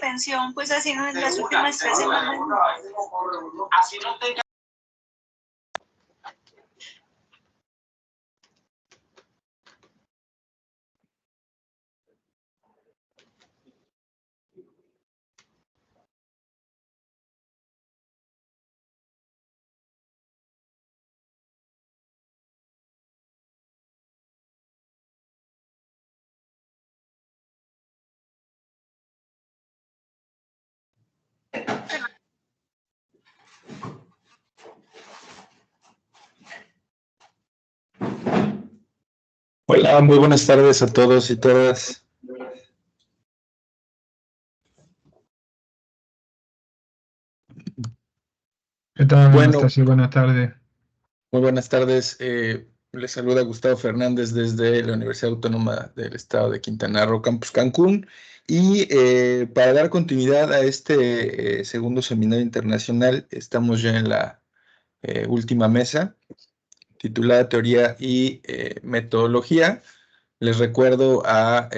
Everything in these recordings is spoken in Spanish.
suspensión, pues así no en las últimas 3 semanas. Así no tenga. Hola, muy buenas tardes a todos y todas. ¿Qué tal, Bueno, Anastasio? Buenas tardes. muy buenas tardes. Les saluda Gustavo Fernández desde la Universidad Autónoma del Estado de Quintana Roo, Campus Cancún. Y para dar continuidad a este segundo seminario internacional, estamos ya en la última mesa, titulada Teoría y Metodología. Les recuerdo a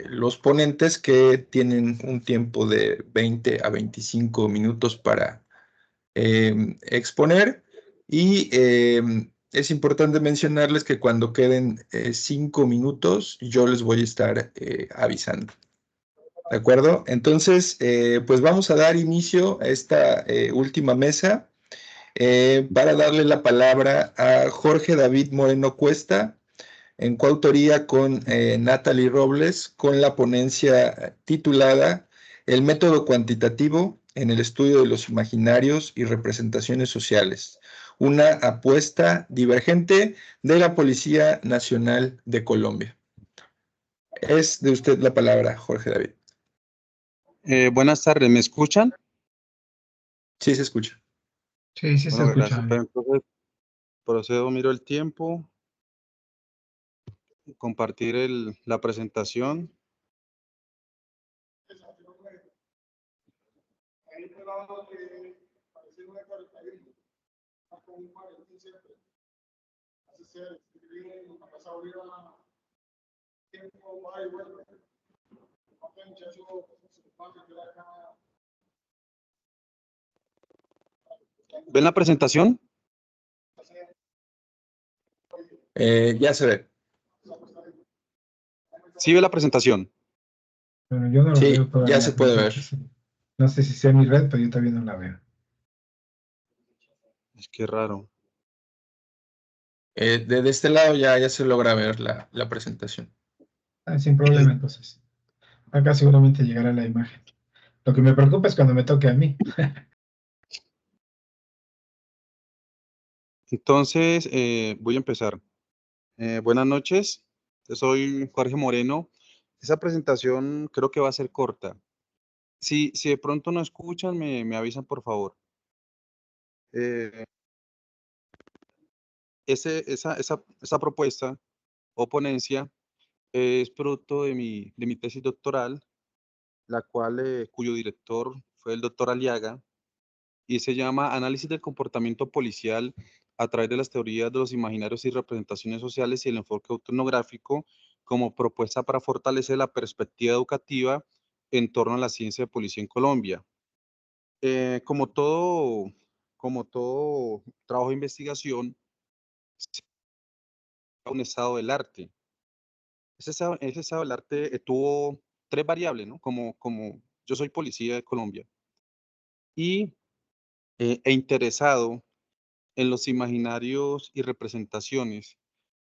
los ponentes que tienen un tiempo de 20 a 25 minutos para exponer y es importante mencionarles que cuando queden 5 minutos yo les voy a estar avisando. ¿De acuerdo? Entonces, pues vamos a dar inicio a esta última mesa para darle la palabra a Jorge David Moreno Cuesta, en coautoría con Natalie Robles, con la ponencia titulada El método cuantitativo en el estudio de los imaginarios y representaciones sociales, una apuesta divergente de la Policía Nacional de Colombia. Es de usted la palabra, Jorge David. Buenas tardes, ¿me escuchan? Sí, se escucha. Sí, sí se Bueno, escucha. gracias. Pero entonces procedo, miro el tiempo, compartir la presentación. ¿Ven la presentación? Ya se ve. ¿Sí ve la presentación? Bueno, yo no lo Sí, veo todavía. ya se puede ver. No sé si sea mi red, pero yo todavía no la veo. Es que raro. De este lado ya se logra ver la presentación. Sin problema, entonces. Acá seguramente llegará la imagen. Lo que me preocupa es cuando me toque a mí. Entonces, voy a empezar. Buenas noches, yo soy Jorge Moreno. Esa presentación creo que va a ser corta. Si de pronto no escuchan, me avisan, por favor. Esa propuesta o ponencia es producto de mi tesis doctoral, la cual, cuyo director fue el doctor Aliaga, y se llama Análisis del comportamiento policial a través de las teorías de los imaginarios y representaciones sociales y el enfoque etnográfico como propuesta para fortalecer la perspectiva educativa en torno a la ciencia de policía en Colombia. Como todo trabajo de investigación, un estado del arte. Ese estado del arte tuvo tres variables, ¿no? Como yo soy policía de Colombia y he interesado en los imaginarios y representaciones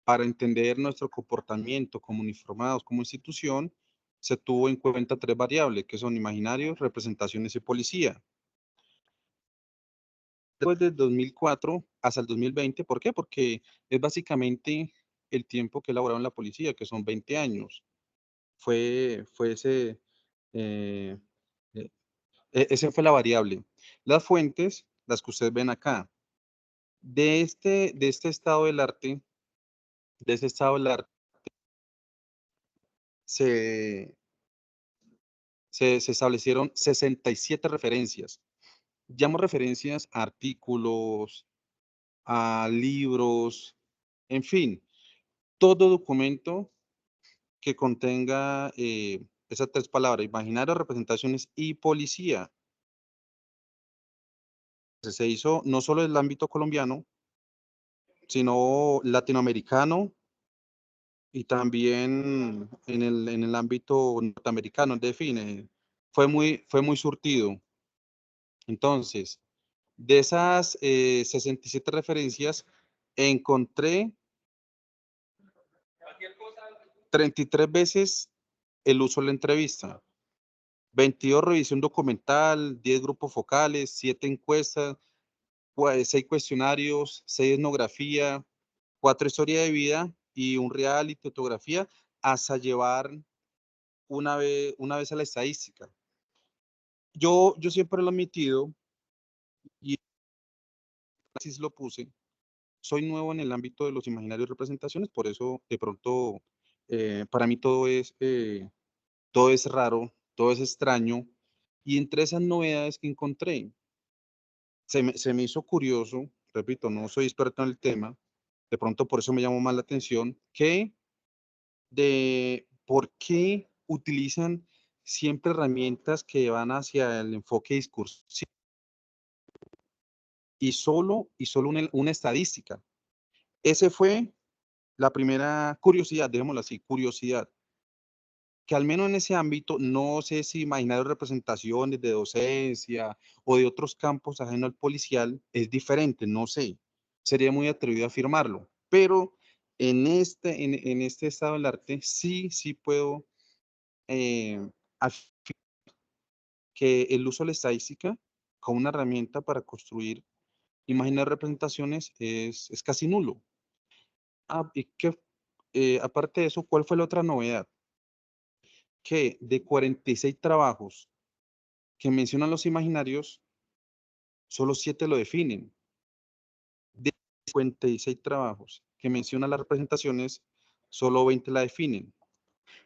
para entender nuestro comportamiento como uniformados, como institución, se tuvo en cuenta tres variables, que son imaginarios, representaciones y policía. Después del 2004 hasta el 2020, ¿por qué? Porque es básicamente el tiempo que elaboraron la policía, que son 20 años. Fue ese, eh, eh, esa fue la variable. Las fuentes, las que ustedes ven acá, de este estado del arte, de ese estado del arte, se establecieron 67 referencias. Llamo referencias a artículos, a libros, en fin, todo documento que contenga esas tres palabras, imaginario, representaciones y policía. Se hizo no solo en el ámbito colombiano, sino latinoamericano y también en el ámbito norteamericano, define. Fue muy surtido. Entonces, de esas 67 referencias, encontré 33 veces el uso de la entrevista, 22 revisión documental, 10 grupos focales, 7 encuestas, 6 cuestionarios, 6 etnografía, 4 historia de vida y un reality, fotografía, hasta llevar una vez a la estadística. Yo siempre lo he admitido y así lo puse. Soy nuevo en el ámbito de los imaginarios y representaciones, por eso de pronto para mí todo es raro, todo es extraño. Y entre esas novedades que encontré, se me hizo curioso, repito, no soy experto en el tema, de pronto por eso me llamó más la atención, que de por qué utilizan siempre herramientas que van hacia el enfoque discursivo y solo una estadística. Ese fue la primera curiosidad, dejémoslo así, curiosidad, que al menos en ese ámbito, no sé si imaginar representaciones de docencia o de otros campos ajeno al policial es diferente, no sé, sería muy atrevido a afirmarlo, pero en este estado del arte sí puedo afirmar que el uso de la estadística como una herramienta para construir imágenes representaciones es casi nulo. Y que, aparte de eso, ¿cuál fue la otra novedad? Que de 46 trabajos que mencionan los imaginarios, solo 7 lo definen. De 56 trabajos que mencionan las representaciones, solo 20 la definen.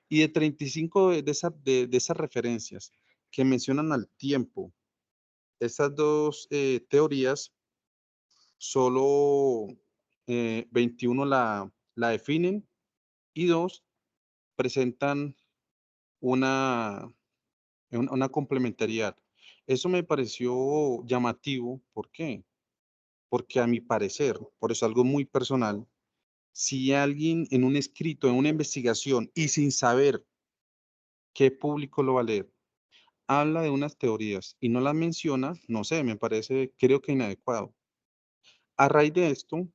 Y de 35 de esas referencias que mencionan al tiempo, esas dos teorías, solo 21 la definen y 2 presentan una complementariedad. Eso me pareció llamativo. ¿Por qué? Porque a mi parecer, por eso algo muy personal, si alguien en un escrito, en una investigación y sin saber qué público lo va a leer, habla de unas teorías y no las menciona, no sé, me parece, creo que inadecuado. A raíz de esto,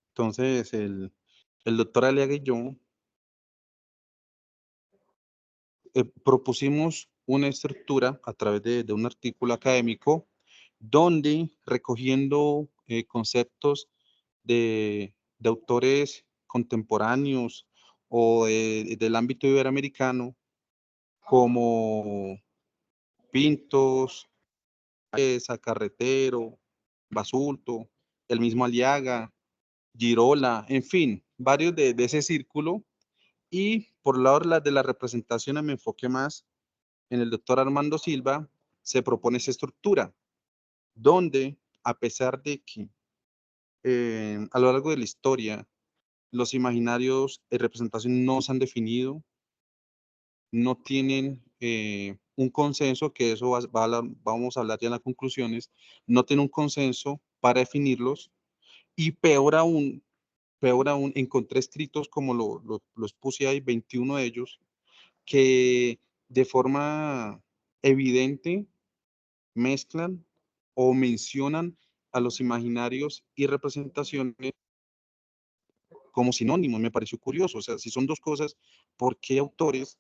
entonces el doctor Aliaga y yo propusimos una estructura a través de un artículo académico donde recogiendo conceptos de autores contemporáneos o del ámbito iberoamericano como Pintos, Carretero, Basulto, el mismo Aliaga, Girola, en fin, varios de ese círculo. Y por lado de las representaciones me enfoqué más en el doctor Armando Silva. Se propone esa estructura donde, a pesar de que a lo largo de la historia los imaginarios de representación no se han definido, no tienen un consenso, que eso vamos a hablar ya en las conclusiones, no tienen un consenso para definirlos, y peor aún, encontré escritos como los puse ahí, 21 de ellos, que de forma evidente mezclan o mencionan a los imaginarios y representaciones como sinónimos. Me pareció curioso. O sea, si son dos cosas, ¿por qué autores,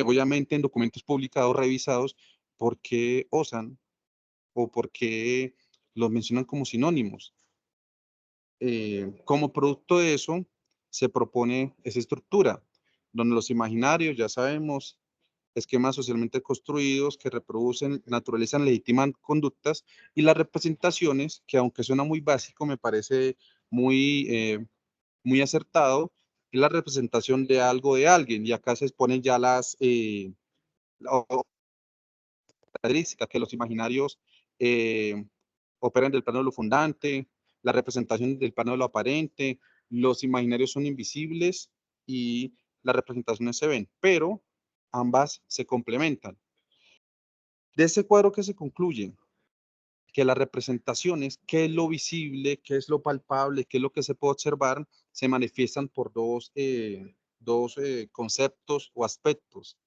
obviamente en documentos publicados, revisados, por qué osan o por qué los mencionan como sinónimos? Como producto de eso, se propone esa estructura, donde los imaginarios, ya sabemos, esquemas socialmente construidos que reproducen, naturalizan, legitiman conductas, y las representaciones, que aunque suena muy básico, me parece muy acertado, es la representación de algo de alguien, y acá se exponen ya las características que los imaginarios operan del plano de lo fundante, la representación del plano de lo aparente, los imaginarios son invisibles y las representaciones se ven, pero ambas se complementan. De ese cuadro que se concluye, que las representaciones, qué es lo visible, qué es lo palpable, qué es lo que se puede observar, se manifiestan por dos conceptos o aspectos.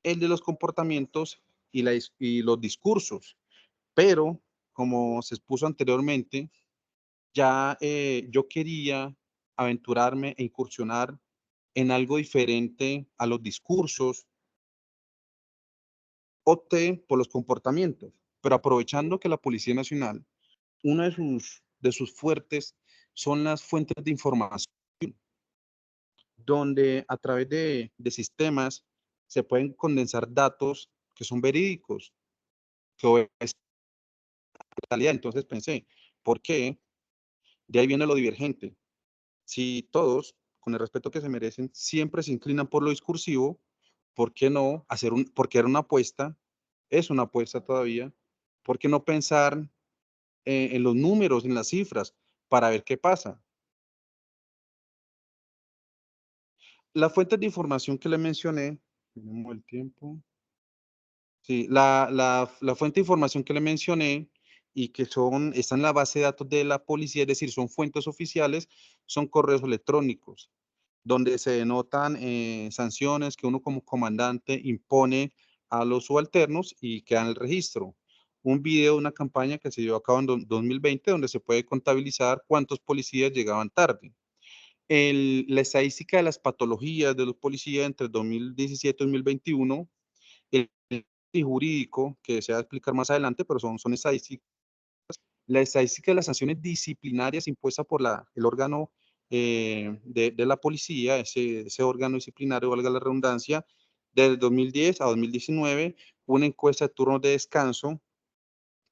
El de los comportamientos y los discursos. Pero, como se expuso anteriormente, ya yo quería aventurarme e incursionar en algo diferente a los discursos. Opté por los comportamientos, pero aprovechando que la Policía Nacional, uno de sus fuertes son las fuentes de información, donde a través de sistemas se pueden condensar datos que son verídicos, que obedecen a la realidad. Entonces pensé, ¿por qué? De ahí viene lo divergente. Si todos, con el respeto que se merecen, siempre se inclinan por lo discursivo, ¿por qué no porque era una apuesta, es una apuesta todavía, ¿por qué no pensar en los números, en las cifras, para ver qué pasa? Las fuentes de información que le mencioné, tenemos el tiempo. Sí, la fuente de información que le mencioné y que están en la base de datos de la policía, es decir, son fuentes oficiales, son correos electrónicos, donde se denotan sanciones que uno como comandante impone a los subalternos y queda en el registro. Un video de una campaña que se llevó a cabo en 2020, donde se puede contabilizar cuántos policías llegaban tarde. La estadística de las patologías de los policías entre 2017 y 2021, el jurídico, que se va a explicar más adelante, pero son estadísticas. La estadística de las sanciones disciplinarias impuestas por el órgano de la policía, ese órgano disciplinario, valga la redundancia, desde 2010 a 2019, una encuesta de turnos de descanso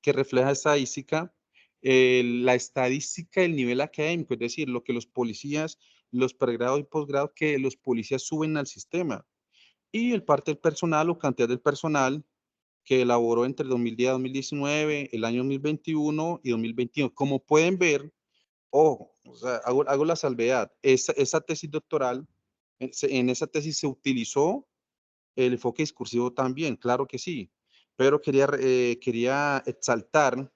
que refleja estadística, la estadística del nivel académico, es decir, lo que los policías, los pregrados y posgrados, que los policías suben al sistema. Y el parte del personal o cantidad del personal que elaboró entre 2010 a 2019, el año 2021 y 2021. Como pueden ver, o sea, hago la salvedad, esa tesis doctoral, en esa tesis se utilizó el enfoque discursivo también, claro que sí, pero quería exaltar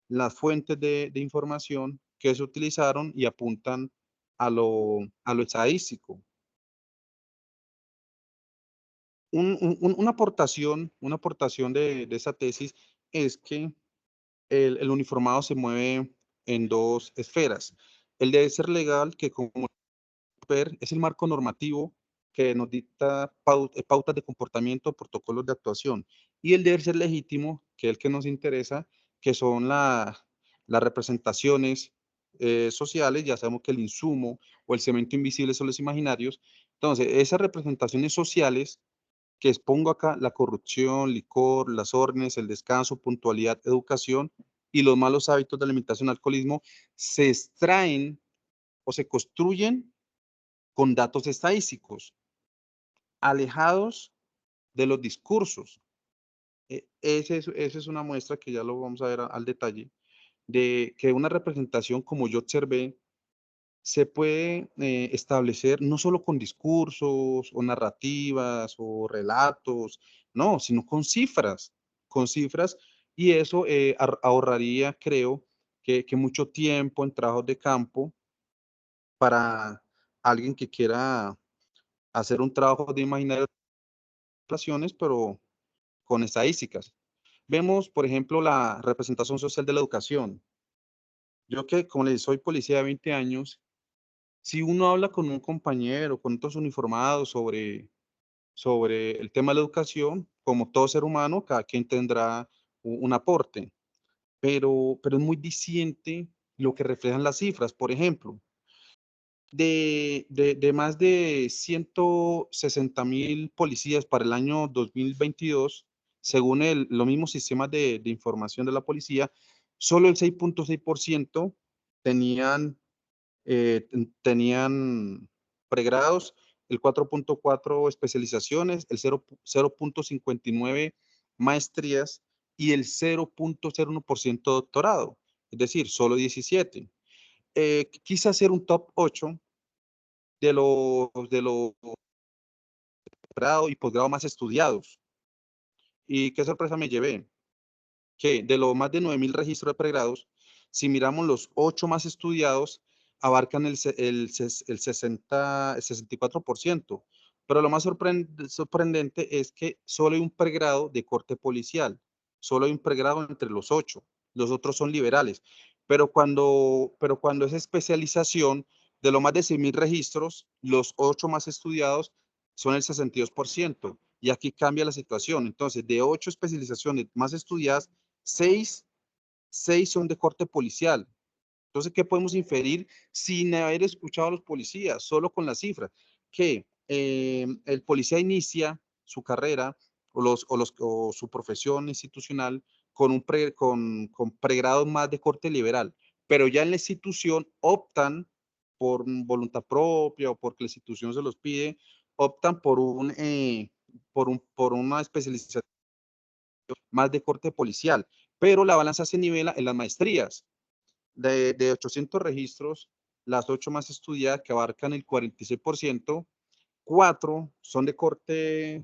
las fuentes de información que se utilizaron y apuntan a lo estadístico. Una aportación de esa tesis es que el uniformado se mueve en dos esferas. El debe ser legal, que como ver, es el marco normativo que nos dicta pautas de comportamiento, protocolos de actuación. Y el deber ser legítimo, que es el que nos interesa, que son las representaciones sociales. Ya sabemos que el insumo o el cemento invisible son los imaginarios. Entonces, esas representaciones sociales que expongo acá, la corrupción, licor, las órdenes, el descanso, puntualidad, educación y los malos hábitos de alimentación, alcoholismo, se extraen o se construyen con datos estadísticos, alejados de los discursos. Esa es una muestra que ya lo vamos a ver al detalle, de que una representación, como yo observé, se puede establecer no solo con discursos o narrativas o relatos, no, sino con cifras, y eso ahorraría, creo, que mucho tiempo en trabajos de campo para alguien que quiera hacer un trabajo de imaginario, pero con estadísticas. Vemos, por ejemplo, la representación social de la educación. Yo que, como les soy policía de 20 años, si uno habla con un compañero, con otros uniformados sobre el tema de la educación, como todo ser humano, cada quien tendrá un aporte, pero es muy diciente lo que reflejan las cifras. Por ejemplo, de más de 160.000 policías para el año 2022, según los mismos sistemas de información de la policía, solo el 6.6% tenían tenían pregrados, el 4.4 especializaciones, el 0.59 maestrías y el 0.01% doctorado, es decir, solo 17. Quise hacer un top 8 de los pregrado y posgrado más estudiados. ¿Y qué sorpresa me llevé? Que de los más de 9.000 registros de pregrados, si miramos los 8 más estudiados, abarcan el 64%. Pero lo más sorprendente es que solo hay un pregrado de corte policial, solo hay un pregrado entre los 8, los otros son liberales. Pero cuando es especialización, de los más de 6.000 registros, los 8 más estudiados son el 62%. Y aquí cambia la situación. Entonces, de 8 especializaciones más estudiadas, 6 son de corte policial. Entonces, ¿qué podemos inferir sin haber escuchado a los policías? Solo con las cifras. Que el policía inicia su carrera o su profesión institucional con pregrados más de corte liberal, pero ya en la institución optan por voluntad propia o porque la institución se los pide, optan por una especialización más de corte policial, pero la balanza se nivela en las maestrías. De 800 registros, las 8 más estudiadas, que abarcan el 46%, 4 son de corte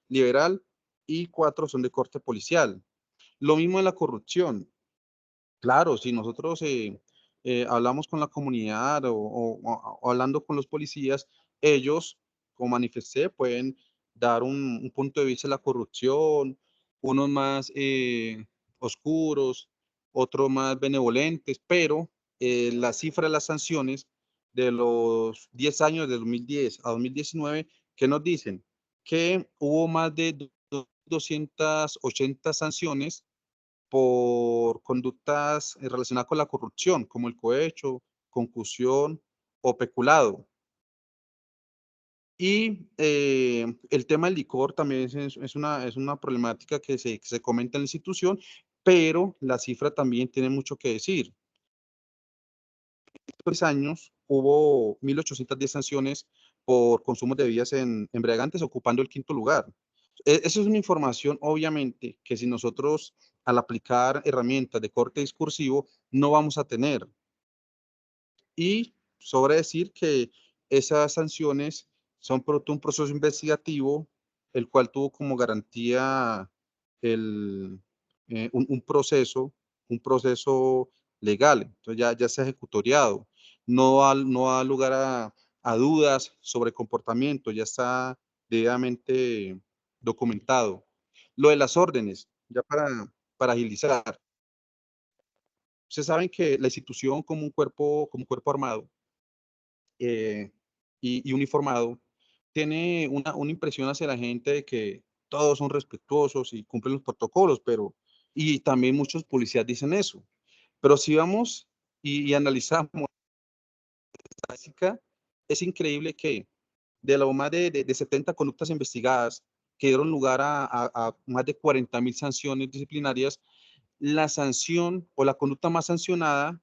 liberal y 4 son de corte policial. Lo mismo en la corrupción. Claro, si nosotros hablamos con la comunidad o hablando con los policías, ellos, como manifesté, pueden dar un punto de vista de la corrupción, unos más oscuros, otros más benevolentes, pero la cifra de las sanciones de los 10 años, de 2010 a 2019, ¿qué nos dicen? Que hubo más de 280 sanciones por conductas relacionadas con la corrupción, como el cohecho, concusión o peculado. Y el tema del licor también es una problemática que se comenta en la institución, pero la cifra también tiene mucho que decir. En 3 años hubo 1.810 sanciones por consumo de bebidas embriagantes, ocupando el 5º lugar. Esa es una información, obviamente, que si nosotros al aplicar herramientas de corte discursivo no vamos a tener. Y sobra decir que esas sanciones son producto de un proceso investigativo, el cual tuvo como garantía un proceso legal. Entonces ya se ha ejecutoriado. No da lugar a dudas sobre comportamiento, ya está debidamente documentado. Lo de las órdenes, ya para agilizar. Ustedes saben que la institución como cuerpo armado y uniformado tiene una impresión hacia la gente de que todos son respetuosos y cumplen los protocolos, y también muchos policías dicen eso. Pero si vamos y analizamos la estadística, es increíble que de lo más de 70 conductas investigadas que dieron lugar a más de 40.000 sanciones disciplinarias, la sanción o la conducta más sancionada,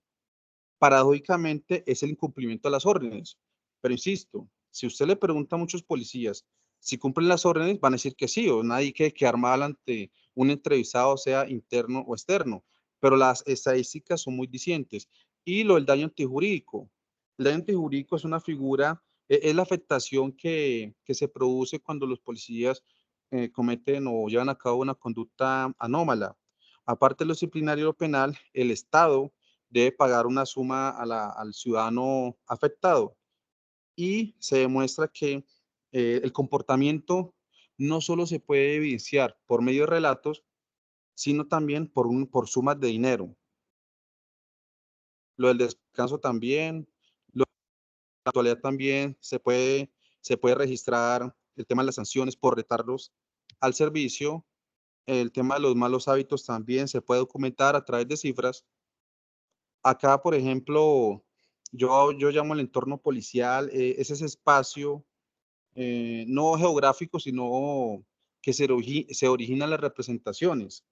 paradójicamente, es el incumplimiento de las órdenes. Pero insisto, si usted le pregunta a muchos policías si cumplen las órdenes, van a decir que sí, o nadie quiere quedar mal ante un entrevistado, sea interno o externo. Pero las estadísticas son muy discientes. Y lo del daño antijurídico. El daño antijurídico es una figura, es la afectación que se produce cuando los policías cometen o llevan a cabo una conducta anómala. Aparte de lo disciplinario y lo penal, el Estado debe pagar una suma al ciudadano afectado. Y se demuestra que el comportamiento no solo se puede evidenciar por medio de relatos, sino también por sumas de dinero. Lo del descanso también, la actualidad también se puede registrar el tema de las sanciones por retardos al servicio. El tema de los malos hábitos también se puede documentar a través de cifras. Acá, por ejemplo, yo llamo el entorno policial, es ese espacio, no geográfico, sino que se originan las representaciones.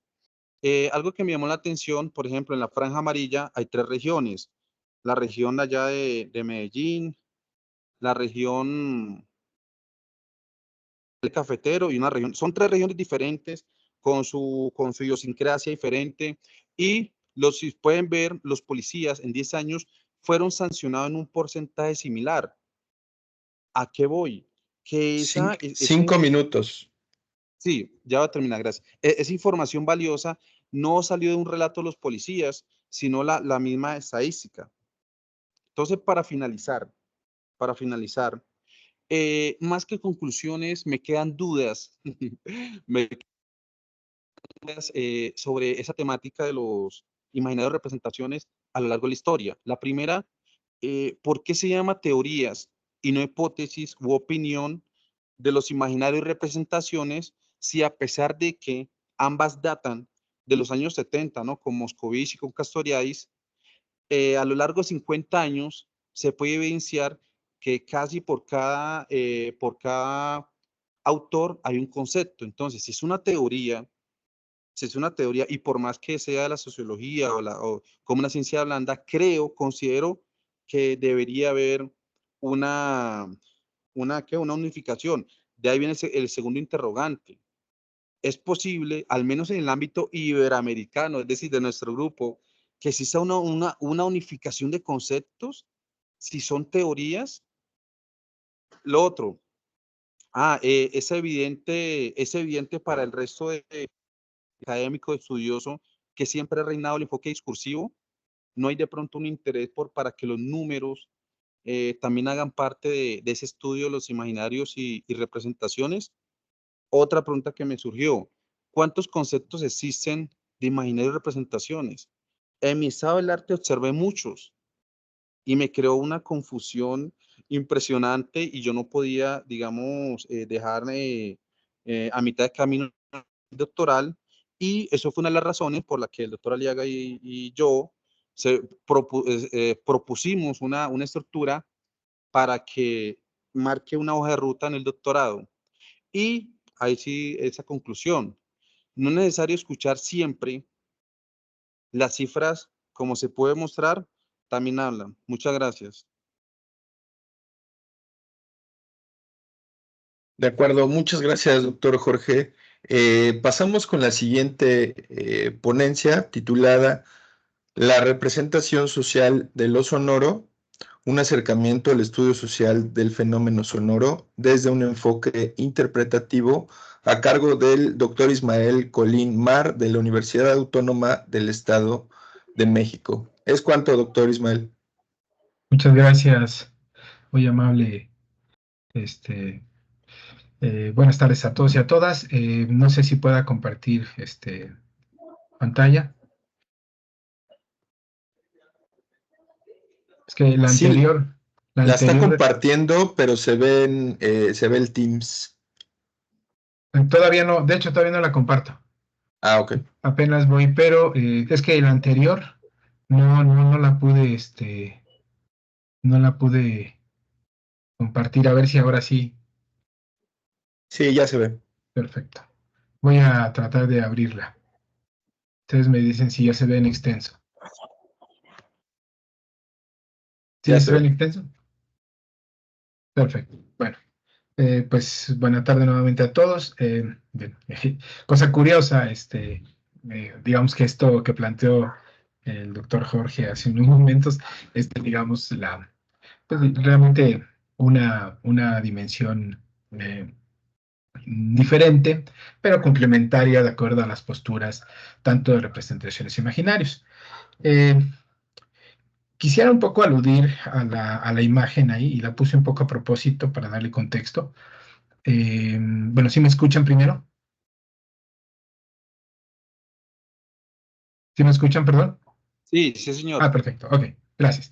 Algo que me llamó la atención, por ejemplo, en la Franja Amarilla hay 3 regiones. La región allá de Medellín, la región del Cafetero y una región. Son 3 regiones diferentes con su idiosincrasia diferente. Y si pueden ver, los policías en 10 años fueron sancionados en un porcentaje similar. ¿A qué voy? que Cinco minutos. Sí, ya va a terminar, gracias. Esa información valiosa no salió de un relato de los policías, sino la misma estadística. Entonces, para finalizar, más que conclusiones, me quedan dudas, me quedan dudas sobre esa temática de los imaginarios de representaciones a lo largo de la historia. La primera, ¿por qué se llama teorías y no hipótesis u opinión de los imaginarios y representaciones si a pesar de que ambas datan de los años 70, ¿no? Con Moscovici y con Castoriadis, a lo largo de 50 años se puede evidenciar que casi por cada autor hay un concepto. Entonces, si es una teoría y por más que sea de la sociología o como una ciencia blanda, considero que debería haber una unificación. De ahí viene el segundo interrogante. ¿Es posible, al menos en el ámbito iberoamericano, es decir, de nuestro grupo, que exista una unificación de conceptos, si son teorías? Lo otro, es evidente para el resto de académico, estudioso, que siempre ha reinado el enfoque discursivo. No hay de pronto un interés para que los números también hagan parte de ese estudio de los imaginarios y representaciones. Otra pregunta que me surgió, ¿cuántos conceptos existen de imaginarios y representaciones? En mi estado del arte observé muchos y me creó una confusión impresionante y yo no podía, digamos, dejarme a mitad de camino doctoral, y eso fue una de las razones por la que el doctor Aliaga y yo propusimos una estructura para que marque una hoja de ruta en el doctorado. Y ahí sí, esa conclusión. No es necesario escuchar siempre las cifras, como se puede mostrar, también hablan. Muchas gracias. De acuerdo, muchas gracias, doctor Jorge. Pasamos con la siguiente ponencia titulada La representación social de lo sonoro, un acercamiento al estudio social del fenómeno sonoro desde un enfoque interpretativo, a cargo del doctor Ismael Colín Mar de la Universidad Autónoma del Estado de México. ¿Es cuánto, doctor Ismael? Muchas gracias, muy amable. Buenas tardes a todos y a todas. No sé si pueda compartir pantalla. Es que la Sí, anterior, la está compartiendo, pero se ve el Teams. todavía no, de hecho todavía no la comparto. Ah, ok. Apenas voy, pero es que la anterior no la pude, no la pude compartir. A ver si ahora sí. Sí, ya se ve. Perfecto. Voy a tratar de abrirla. Ustedes me dicen si ya se ve en extenso. ¿Sí Ya se se ve en ve. extenso? Perfecto. Bueno, pues buena tarde nuevamente a todos. Bien, cosa curiosa, digamos que esto que planteó el doctor Jorge hace unos momentos, digamos, pues, realmente una dimensión diferente, pero complementaria de acuerdo a las posturas tanto de representaciones imaginarios. Quisiera un poco aludir a la imagen ahí, y la puse un poco a propósito para darle contexto. Bueno, ¿sí me escuchan primero? ¿Sí me escuchan, perdón? Sí, sí, señor. Perfecto, ok, gracias.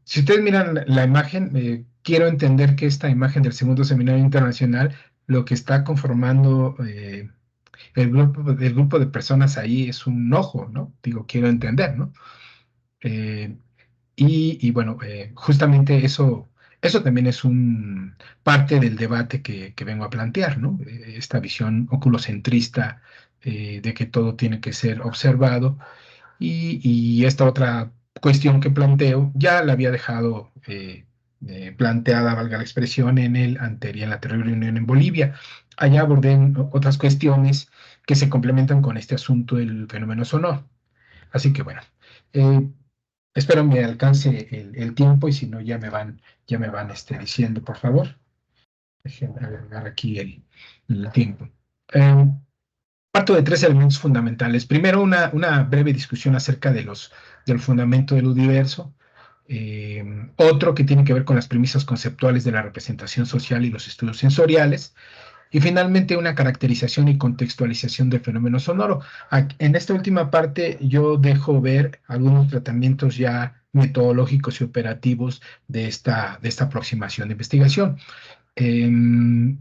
Si ustedes miran la imagen, quiero entender que esta imagen del segundo seminario internacional, lo que está conformando el grupo de personas ahí es un ojo, ¿no? Digo, quiero entender, ¿no? Y bueno, justamente eso también es parte del debate que vengo a plantear, ¿no? Esta visión oculocentrista de que todo tiene que ser observado, y esta otra cuestión que planteo ya la había dejado planteada, valga la expresión, en la anterior reunión en Bolivia. Allá abordé otras cuestiones que se complementan con este asunto del fenómeno sonoro. Así que bueno, eh, espero me alcance el tiempo, y si no ya me van diciendo, por favor. Déjenme agregar aquí el tiempo. Parto de 3 elementos fundamentales. Primero, una breve discusión acerca del fundamento del universo. Otro que tiene que ver con las premisas conceptuales de la representación social y los estudios sensoriales. Y finalmente, una caracterización y contextualización del fenómeno sonoro. En esta última parte, yo dejo ver algunos tratamientos ya metodológicos y operativos de esta aproximación de investigación. Em,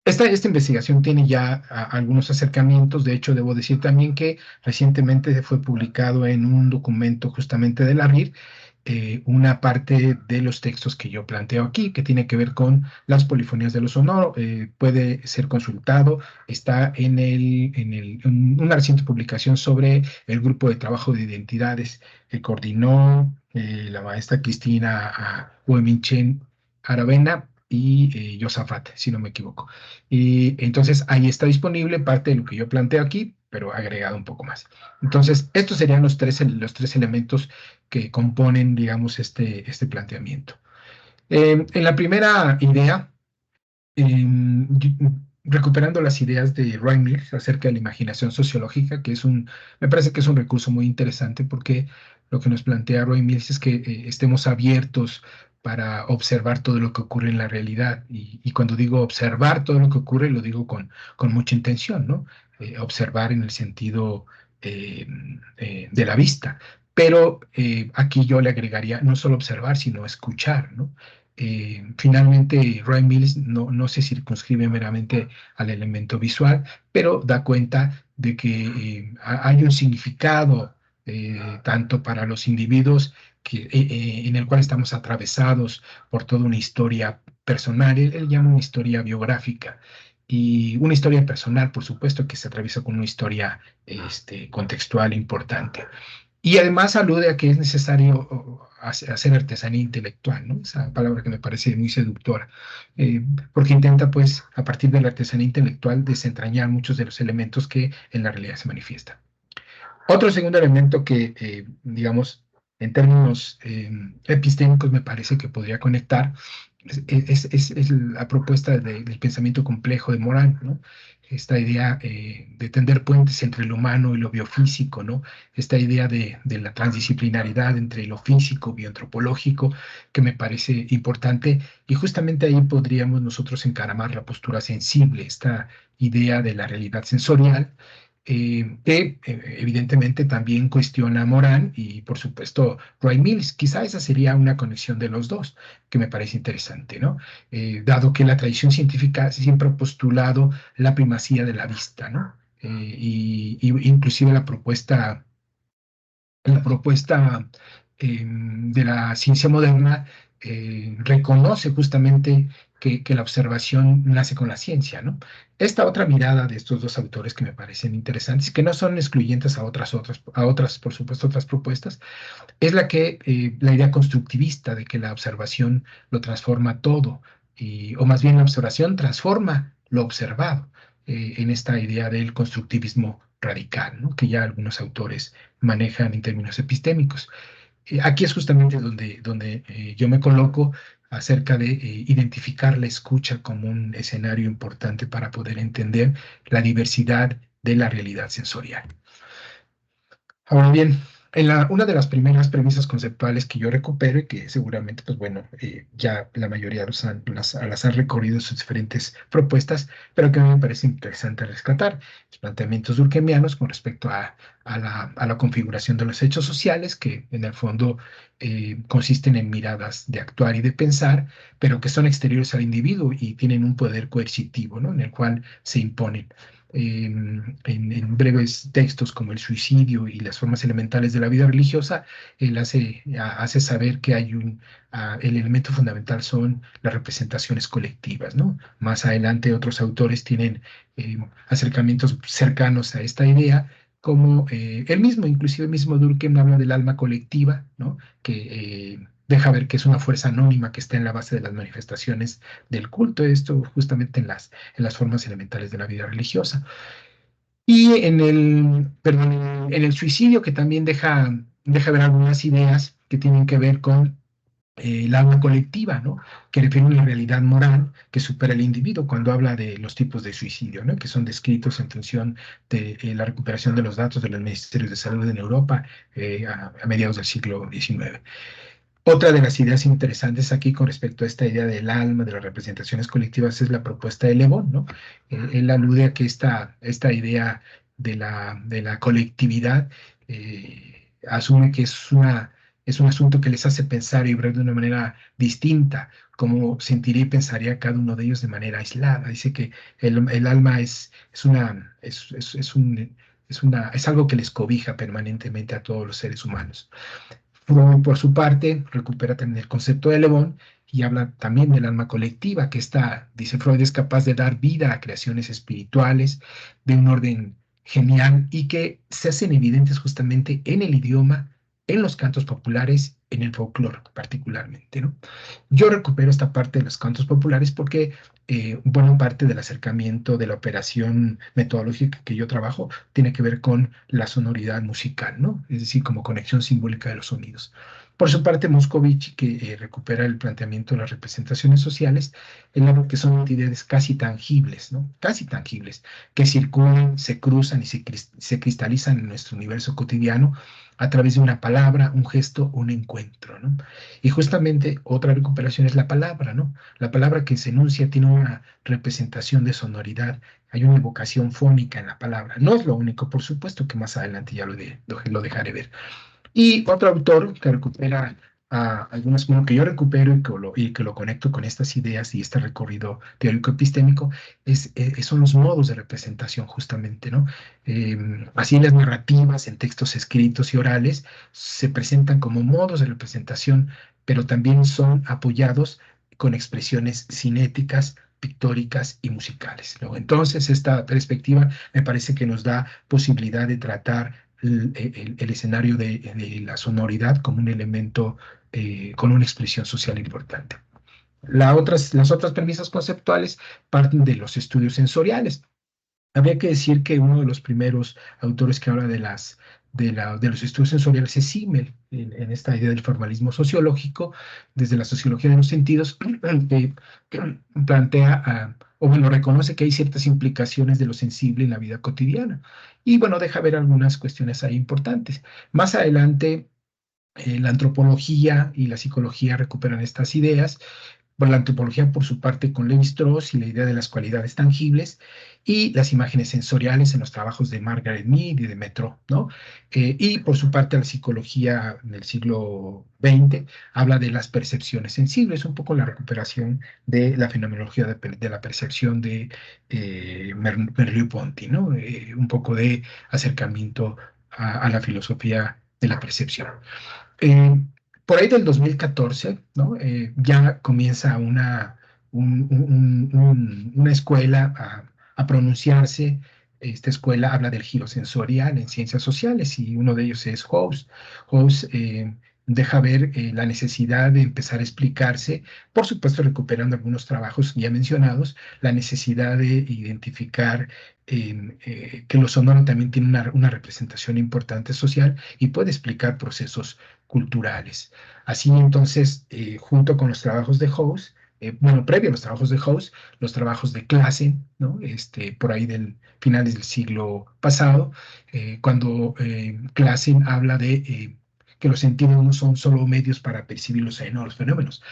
esta investigación tiene ya algunos acercamientos. De hecho, debo decir también que recientemente fue publicado en un documento justamente de la RIR una parte de los textos que yo planteo aquí, que tiene que ver con las polifonías de lo sonoro. Puede ser consultado. Está en una reciente publicación sobre el grupo de trabajo de identidades que coordinó la maestra Cristina Hueminchen Aravena y Josafat, si no me equivoco. Y entonces ahí está disponible parte de lo que yo planteo aquí, pero agregado un poco más. Entonces, estos serían los tres elementos que componen, digamos, este planteamiento. En la primera idea, recuperando las ideas de Wright Mills acerca de la imaginación sociológica, me parece que es un recurso muy interesante porque lo que nos plantea Wright Mills es que estemos abiertos para observar todo lo que ocurre en la realidad. Y cuando digo observar todo lo que ocurre, lo digo con mucha intención, ¿no? Observar en el sentido eh, de la vista. Pero aquí yo le agregaría no solo observar, sino escuchar, ¿no? Finalmente, Wright Mills no se circunscribe meramente al elemento visual, pero da cuenta de que hay un significado tanto para los individuos en el cual estamos atravesados por toda una historia personal. Él llama una historia biográfica y una historia personal, por supuesto, que se atraviesa con una historia contextual importante. Y además alude a que es necesario hacer artesanía intelectual, ¿no? Esa palabra que me parece muy seductora, porque intenta, pues, a partir de la artesanía intelectual, desentrañar muchos de los elementos que en la realidad se manifiestan. Otro segundo elemento que, digamos, en términos epistémicos me parece que podría conectar es la propuesta del pensamiento complejo de Morán, ¿no? Esta idea de tender puentes entre lo humano y lo biofísico, ¿no? Esta idea de la transdisciplinaridad entre lo físico, bioantropológico, que me parece importante, y justamente ahí podríamos nosotros encaramar la postura sensible, esta idea de la realidad sensorial, que evidentemente también cuestiona a Morán y por supuesto Wright Mills. Quizá esa sería una conexión de los dos que me parece interesante, ¿no? Dado que la tradición científica siempre ha postulado la primacía de la vista, ¿no? Y inclusive la propuesta de la ciencia moderna reconoce justamente que la observación nace con la ciencia, ¿no? Esta otra mirada de estos dos autores que me parecen interesantes, que no son excluyentes a otras, por supuesto, otras propuestas, es la idea constructivista de que la observación lo transforma todo, o más bien la observación transforma lo observado, en esta idea del constructivismo radical, ¿no? Que ya algunos autores manejan en términos epistémicos. Aquí es justamente donde yo me coloco acerca de identificar la escucha como un escenario importante para poder entender la diversidad de la realidad sensorial. Ahora bien, una de las primeras premisas conceptuales que yo recupero y que seguramente, pues bueno, ya la mayoría las han recorrido en sus diferentes propuestas, pero que a mí me parece interesante rescatar, los planteamientos durkheimianos con respecto a la configuración de los hechos sociales, que en el fondo consisten en miradas de actuar y de pensar, pero que son exteriores al individuo y tienen un poder coercitivo, ¿no? En el cual se imponen. En breves textos como el suicidio y las formas elementales de la vida religiosa, él hace saber que el elemento fundamental son las representaciones colectivas, ¿no? Más adelante otros autores tienen acercamientos cercanos a esta idea, como inclusive el mismo Durkheim habla del alma colectiva, ¿no? Que deja ver que es una fuerza anónima que está en la base de las manifestaciones del culto, esto justamente en las formas elementales de la vida religiosa. Y en el suicidio, que también deja ver algunas ideas que tienen que ver con el alma colectiva, ¿no? Que refiere a una realidad moral que supera el individuo cuando habla de los tipos de suicidio, ¿no? Que son descritos en función de la recuperación de los datos de los ministerios de salud en Europa a mediados del siglo XIX. Otra de las ideas interesantes aquí con respecto a esta idea del alma, de las representaciones colectivas, es la propuesta de Le Bon, ¿no? Él alude a que esta idea de la colectividad asume que es un asunto que les hace pensar y vibrar de una manera distinta, como sentiría y pensaría cada uno de ellos de manera aislada. Dice que el alma es algo que les cobija permanentemente a todos los seres humanos. Freud, por su parte, recupera también el concepto de Le Bon y habla también del alma colectiva, que dice Freud, es capaz de dar vida a creaciones espirituales de un orden genial y que se hacen evidentes justamente en el idioma, en los cantos populares, en el folclore particularmente, ¿no? Yo recupero esta parte de los cantos populares porque buena parte del acercamiento de la operación metodológica que yo trabajo tiene que ver con la sonoridad musical, ¿no? Es decir, como conexión simbólica de los sonidos. Por su parte, Moscovich, que recupera el planteamiento de las representaciones sociales, él habla que son entidades casi tangibles, ¿no? Casi tangibles, que circulan, se cruzan y se cristalizan en nuestro universo cotidiano a través de una palabra, un gesto, un encuentro, ¿no? Y justamente otra recuperación es la palabra, ¿no? La palabra que se enuncia tiene una representación de sonoridad, hay una evocación fónica en la palabra. No es lo único, por supuesto, que más adelante ya lo dejaré ver. Y otro autor que recupera algunos, bueno, que yo recupero y que lo conecto con estas ideas y este recorrido teórico-epistémico, son los modos de representación justamente, ¿no? Así las narrativas en textos escritos y orales se presentan como modos de representación, pero también son apoyados con expresiones cinéticas, pictóricas y musicales, ¿no? Entonces, esta perspectiva me parece que nos da posibilidad de tratar el escenario de la sonoridad como un elemento con una expresión social importante. Las otras premisas conceptuales parten de los estudios sensoriales. Habría que decir que uno de los primeros autores que habla de los estudios sensoriales es Simmel, en esta idea del formalismo sociológico, desde la sociología de los sentidos, que plantea, o bueno, reconoce que hay ciertas implicaciones de lo sensible en la vida cotidiana. Y bueno, deja ver algunas cuestiones ahí importantes. Más adelante, la antropología y la psicología recuperan estas ideas. Bueno, la antropología, por su parte, con Levi-Strauss y la idea de las cualidades tangibles y las imágenes sensoriales en los trabajos de Margaret Mead y de Metro, ¿no? Y por su parte, la psicología del siglo XX habla de las percepciones sensibles, un poco la recuperación de la fenomenología de la percepción de Merleau-Ponty, ¿no? Un poco de acercamiento a la filosofía de la percepción. Eh, por ahí del 2014, ¿no? Ya comienza una escuela a pronunciarse. Esta escuela habla del giro sensorial en ciencias sociales y uno de ellos es House. House deja ver la necesidad de empezar a explicarse, por supuesto recuperando algunos trabajos ya mencionados, la necesidad de identificar que lo sonoro también tiene una representación importante social y puede explicar procesos culturales. Así entonces, junto con los trabajos de House, bueno, previo a los trabajos de House, los trabajos de Classen, ¿no? Por ahí del finales del siglo pasado, cuando Classen habla de que los sentidos no son solo medios para percibir los fenómenos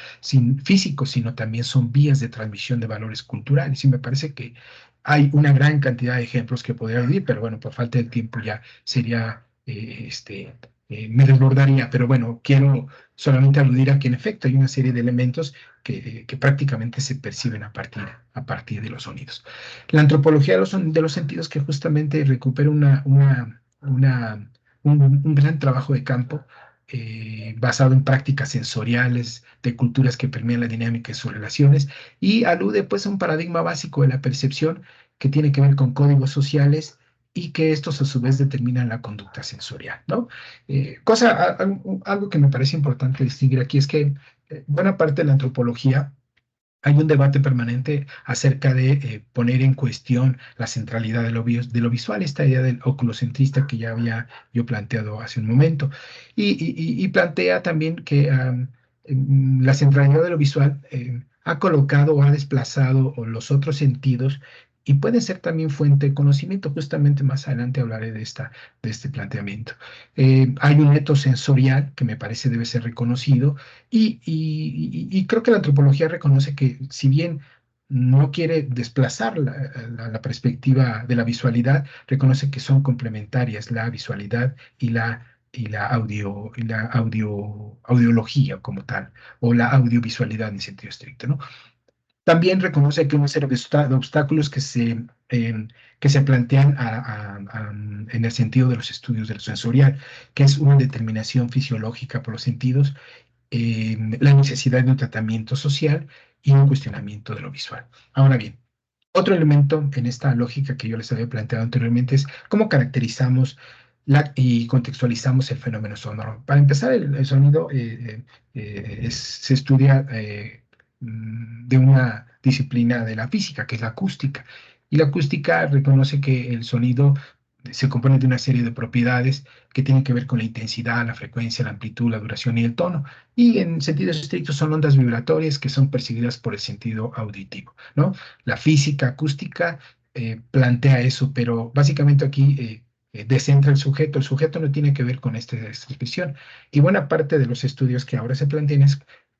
físicos, sino también son vías de transmisión de valores culturales. Y me parece que hay una gran cantidad de ejemplos que podría vivir, pero bueno, por falta de tiempo ya sería me desbordaría, pero bueno, quiero solamente aludir a que en efecto hay una serie de elementos que prácticamente se perciben a partir de los sonidos. La antropología de los sentidos que justamente recupera un gran trabajo de campo basado en prácticas sensoriales de culturas que permean la dinámica de sus relaciones y alude pues a un paradigma básico de la percepción que tiene que ver con códigos sociales y que estos a su vez determinan la conducta sensorial, ¿no? Algo que me parece importante distinguir aquí es que buena parte de la antropología hay un debate permanente acerca de poner en cuestión la centralidad de lo visual, esta idea del oculocentrista que ya había yo planteado hace un momento, y plantea también que la centralidad de lo visual ha colocado o ha desplazado o los otros sentidos y puede ser también fuente de conocimiento. Justamente más adelante hablaré de este planteamiento. Hay un neto sensorial que me parece debe ser reconocido y creo que la antropología reconoce que si bien no quiere desplazar la perspectiva de la visualidad, reconoce que son complementarias la visualidad y la audiología como tal, o la audiovisualidad en sentido estricto, ¿no? También reconoce que una serie de obstáculos que se plantean en el sentido de los estudios de lo sensorial, que es una determinación fisiológica por los sentidos, la necesidad de un tratamiento social y un cuestionamiento de lo visual. Ahora bien, otro elemento en esta lógica que yo les había planteado anteriormente es cómo caracterizamos y contextualizamos el fenómeno sonoro. Para empezar, el sonido se estudia de una disciplina de la física, que es la acústica. Y la acústica reconoce que el sonido se compone de una serie de propiedades que tienen que ver con la intensidad, la frecuencia, la amplitud, la duración y el tono. Y en sentido estricto son ondas vibratorias que son percibidas por el sentido auditivo, ¿no? La física acústica plantea eso, pero básicamente aquí descentra el sujeto. El sujeto no tiene que ver con esta expresión. Y buena parte de los estudios que ahora se plantean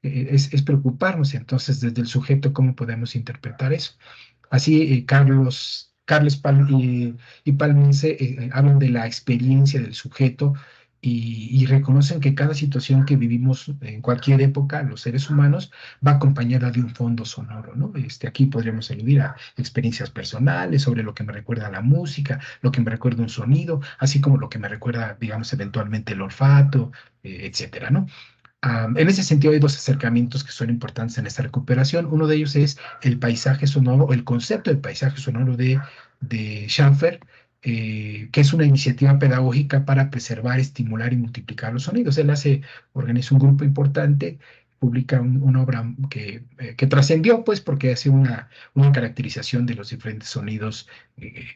es preocuparnos entonces desde el sujeto cómo podemos interpretar eso. Así, Carles y Palmense hablan de la experiencia del sujeto y reconocen que cada situación que vivimos en cualquier época, los seres humanos, va acompañada de un fondo sonoro, ¿no? Aquí podríamos aludir a experiencias personales sobre lo que me recuerda la música, lo que me recuerda un sonido, así como lo que me recuerda, digamos, eventualmente el olfato, etcétera, ¿no? En ese sentido, hay dos acercamientos que son importantes en esta recuperación. Uno de ellos es el paisaje sonoro, o el concepto del paisaje sonoro de Schaffer, que es una iniciativa pedagógica para preservar, estimular y multiplicar los sonidos. Él organiza un grupo importante, publica una obra que trascendió, pues, porque hace una caracterización de los diferentes sonidos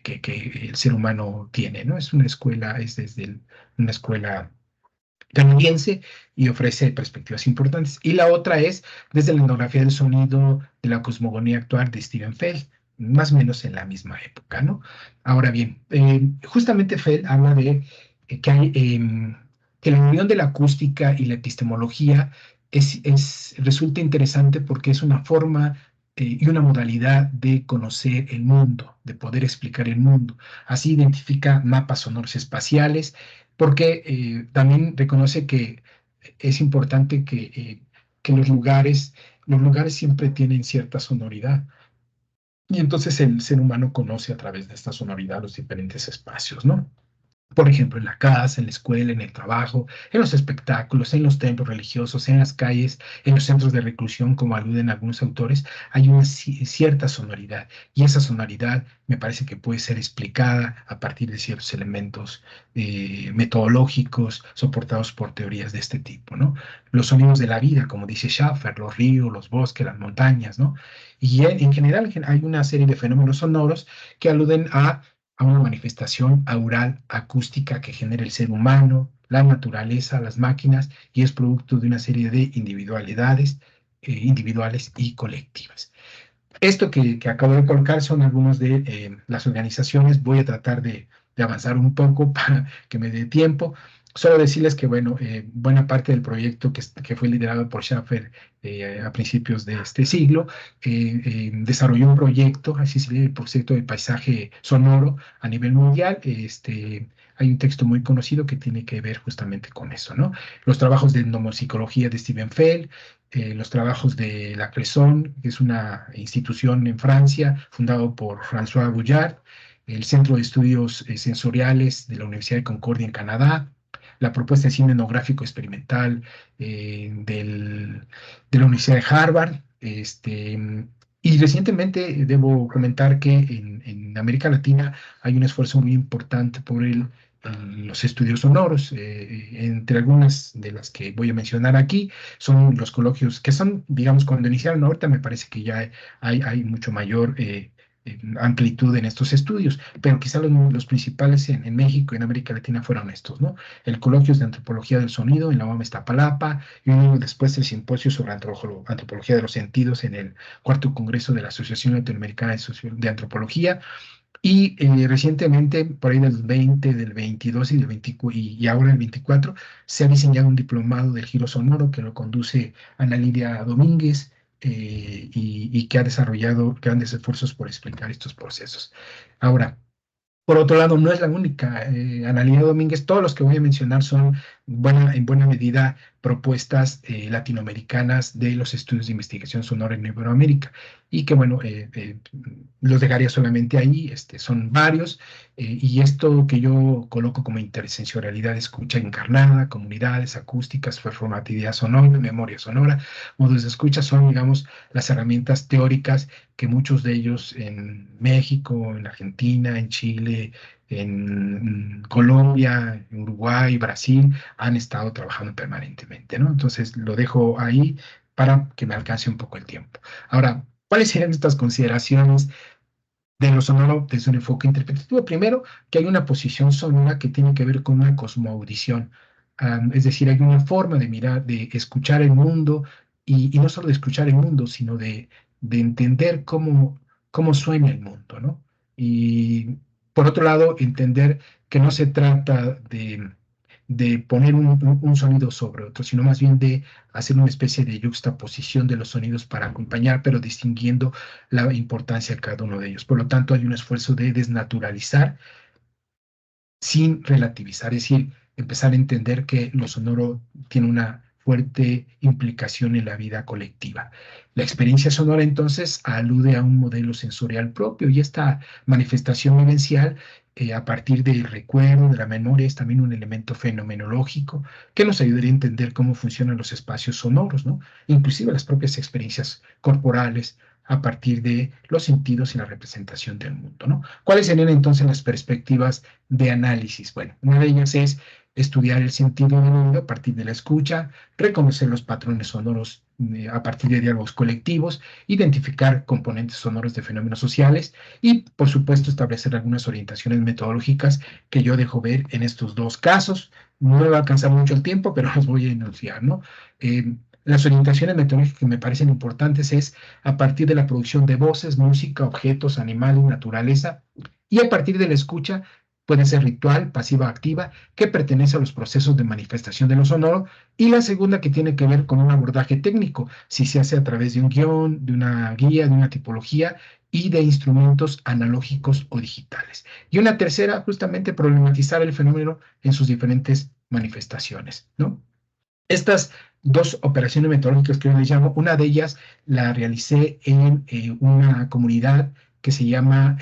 que el ser humano tiene, ¿no? Es una escuela, es desde una escuela canadiense y ofrece perspectivas importantes. Y la otra es desde la etnografía del sonido de la cosmogonía actual de Steven Feld, más o menos en la misma época, ¿no? Ahora bien, justamente Feld habla de que la unión de la acústica y la epistemología resulta interesante porque es una forma y una modalidad de conocer el mundo, de poder explicar el mundo. Así identifica mapas sonoros espaciales, porque también reconoce que es importante que los lugares siempre tienen cierta sonoridad. Y entonces el ser humano conoce a través de esta sonoridad los diferentes espacios, ¿no? Por ejemplo, en la casa, en la escuela, en el trabajo, en los espectáculos, en los templos religiosos, en las calles, en los centros de reclusión, como aluden algunos autores, hay una cierta sonoridad. Y esa sonoridad me parece que puede ser explicada a partir de ciertos elementos metodológicos soportados por teorías de este tipo, ¿no? Los sonidos de la vida, como dice Schaffer, los ríos, los bosques, las montañas, ¿no? Y en general hay una serie de fenómenos sonoros que aluden a una manifestación aural acústica que genera el ser humano, la naturaleza, las máquinas, y es producto de una serie de individualidades individuales y colectivas. Esto que acabo de colocar son algunas de las organizaciones. Voy a tratar de avanzar un poco para que me dé tiempo. Solo decirles que, bueno, buena parte del proyecto que fue liderado por Schaffer a principios de este siglo, desarrolló un proyecto, así se llama el proyecto de paisaje sonoro a nivel mundial. Hay un texto muy conocido que tiene que ver justamente con eso, ¿no? Los trabajos de etnomusicología de Steven Feld, los trabajos de la Cresson, que es una institución en Francia, fundado por François Boullard, el Centro de Estudios Sensoriales de la Universidad de Concordia en Canadá, la propuesta de cine etnográfico experimental de la Universidad de Harvard. Y recientemente debo comentar que en América Latina hay un esfuerzo muy importante por los estudios sonoros. Entre algunas de las que voy a mencionar aquí son los coloquios, que son, digamos, cuando iniciaron, ahorita me parece que ya hay mucho mayor amplitud en estos estudios, pero quizá los principales en México y en América Latina fueron estos, ¿no? El Coloquio de Antropología del Sonido en la UAM Iztapalapa, y luego después el Simposio sobre Antropología de los Sentidos en el cuarto Congreso de la Asociación Latinoamericana de Antropología. Y recientemente, por ahí del 20, del 22 y del 24, y ahora el 24, se ha diseñado un diplomado del giro sonoro que lo conduce Ana Lidia Domínguez, y que ha desarrollado grandes esfuerzos por explicar estos procesos. Ahora, por otro lado, no es la única. Ana Lidia Domínguez, todos los que voy a mencionar son en buena medida propuestas latinoamericanas de los estudios de investigación sonora en Iberoamérica. Y que, bueno, los dejaría solamente ahí, son varios. Y esto que yo coloco como intersensorialidad, escucha encarnada, comunidades acústicas, performatividad sonora, memoria sonora, modos de escucha, son, digamos, las herramientas teóricas que muchos de ellos en México, en Argentina, en Chile, en Colombia, en Uruguay, Brasil, han estado trabajando permanentemente, ¿no? Entonces lo dejo ahí para que me alcance un poco el tiempo. Ahora, ¿cuáles serían estas consideraciones de lo sonoro desde un enfoque interpretativo? Primero, que hay una posición sonora que tiene que ver con una cosmoaudición. Es decir, hay una forma de mirar, de escuchar el mundo, y no solo de escuchar el mundo, sino de entender cómo suena el mundo, ¿no? Y por otro lado, entender que no se trata de poner un sonido sobre otro, sino más bien de hacer una especie de yuxtaposición de los sonidos para acompañar, pero distinguiendo la importancia de cada uno de ellos. Por lo tanto, hay un esfuerzo de desnaturalizar sin relativizar, es decir, empezar a entender que lo sonoro tiene una fuerte implicación en la vida colectiva. La experiencia sonora, entonces, alude a un modelo sensorial propio, y esta manifestación vivencial, a partir del recuerdo, de la memoria, es también un elemento fenomenológico que nos ayudaría a entender cómo funcionan los espacios sonoros, ¿no? Inclusive las propias experiencias corporales, a partir de los sentidos y la representación del mundo, ¿no? ¿Cuáles serían entonces las perspectivas de análisis? Bueno, una de ellas es estudiar el sentido del oído a partir de la escucha, reconocer los patrones sonoros a partir de diálogos colectivos, identificar componentes sonoros de fenómenos sociales y, por supuesto, establecer algunas orientaciones metodológicas que yo dejo ver en estos dos casos. No me va a alcanzar mucho el tiempo, pero los voy a enunciar, ¿no? Las orientaciones metodológicas que me parecen importantes es a partir de la producción de voces, música, objetos, animales, naturaleza, y a partir de la escucha, puede ser ritual, pasiva, activa, que pertenece a los procesos de manifestación de lo sonoro, y la segunda que tiene que ver con un abordaje técnico, si se hace a través de un guión, de una guía, de una tipología y de instrumentos analógicos o digitales. Y una tercera, justamente problematizar el fenómeno en sus diferentes manifestaciones, ¿no? Estas dos operaciones metodológicas que yo les llamo, una de ellas la realicé en una comunidad que se llama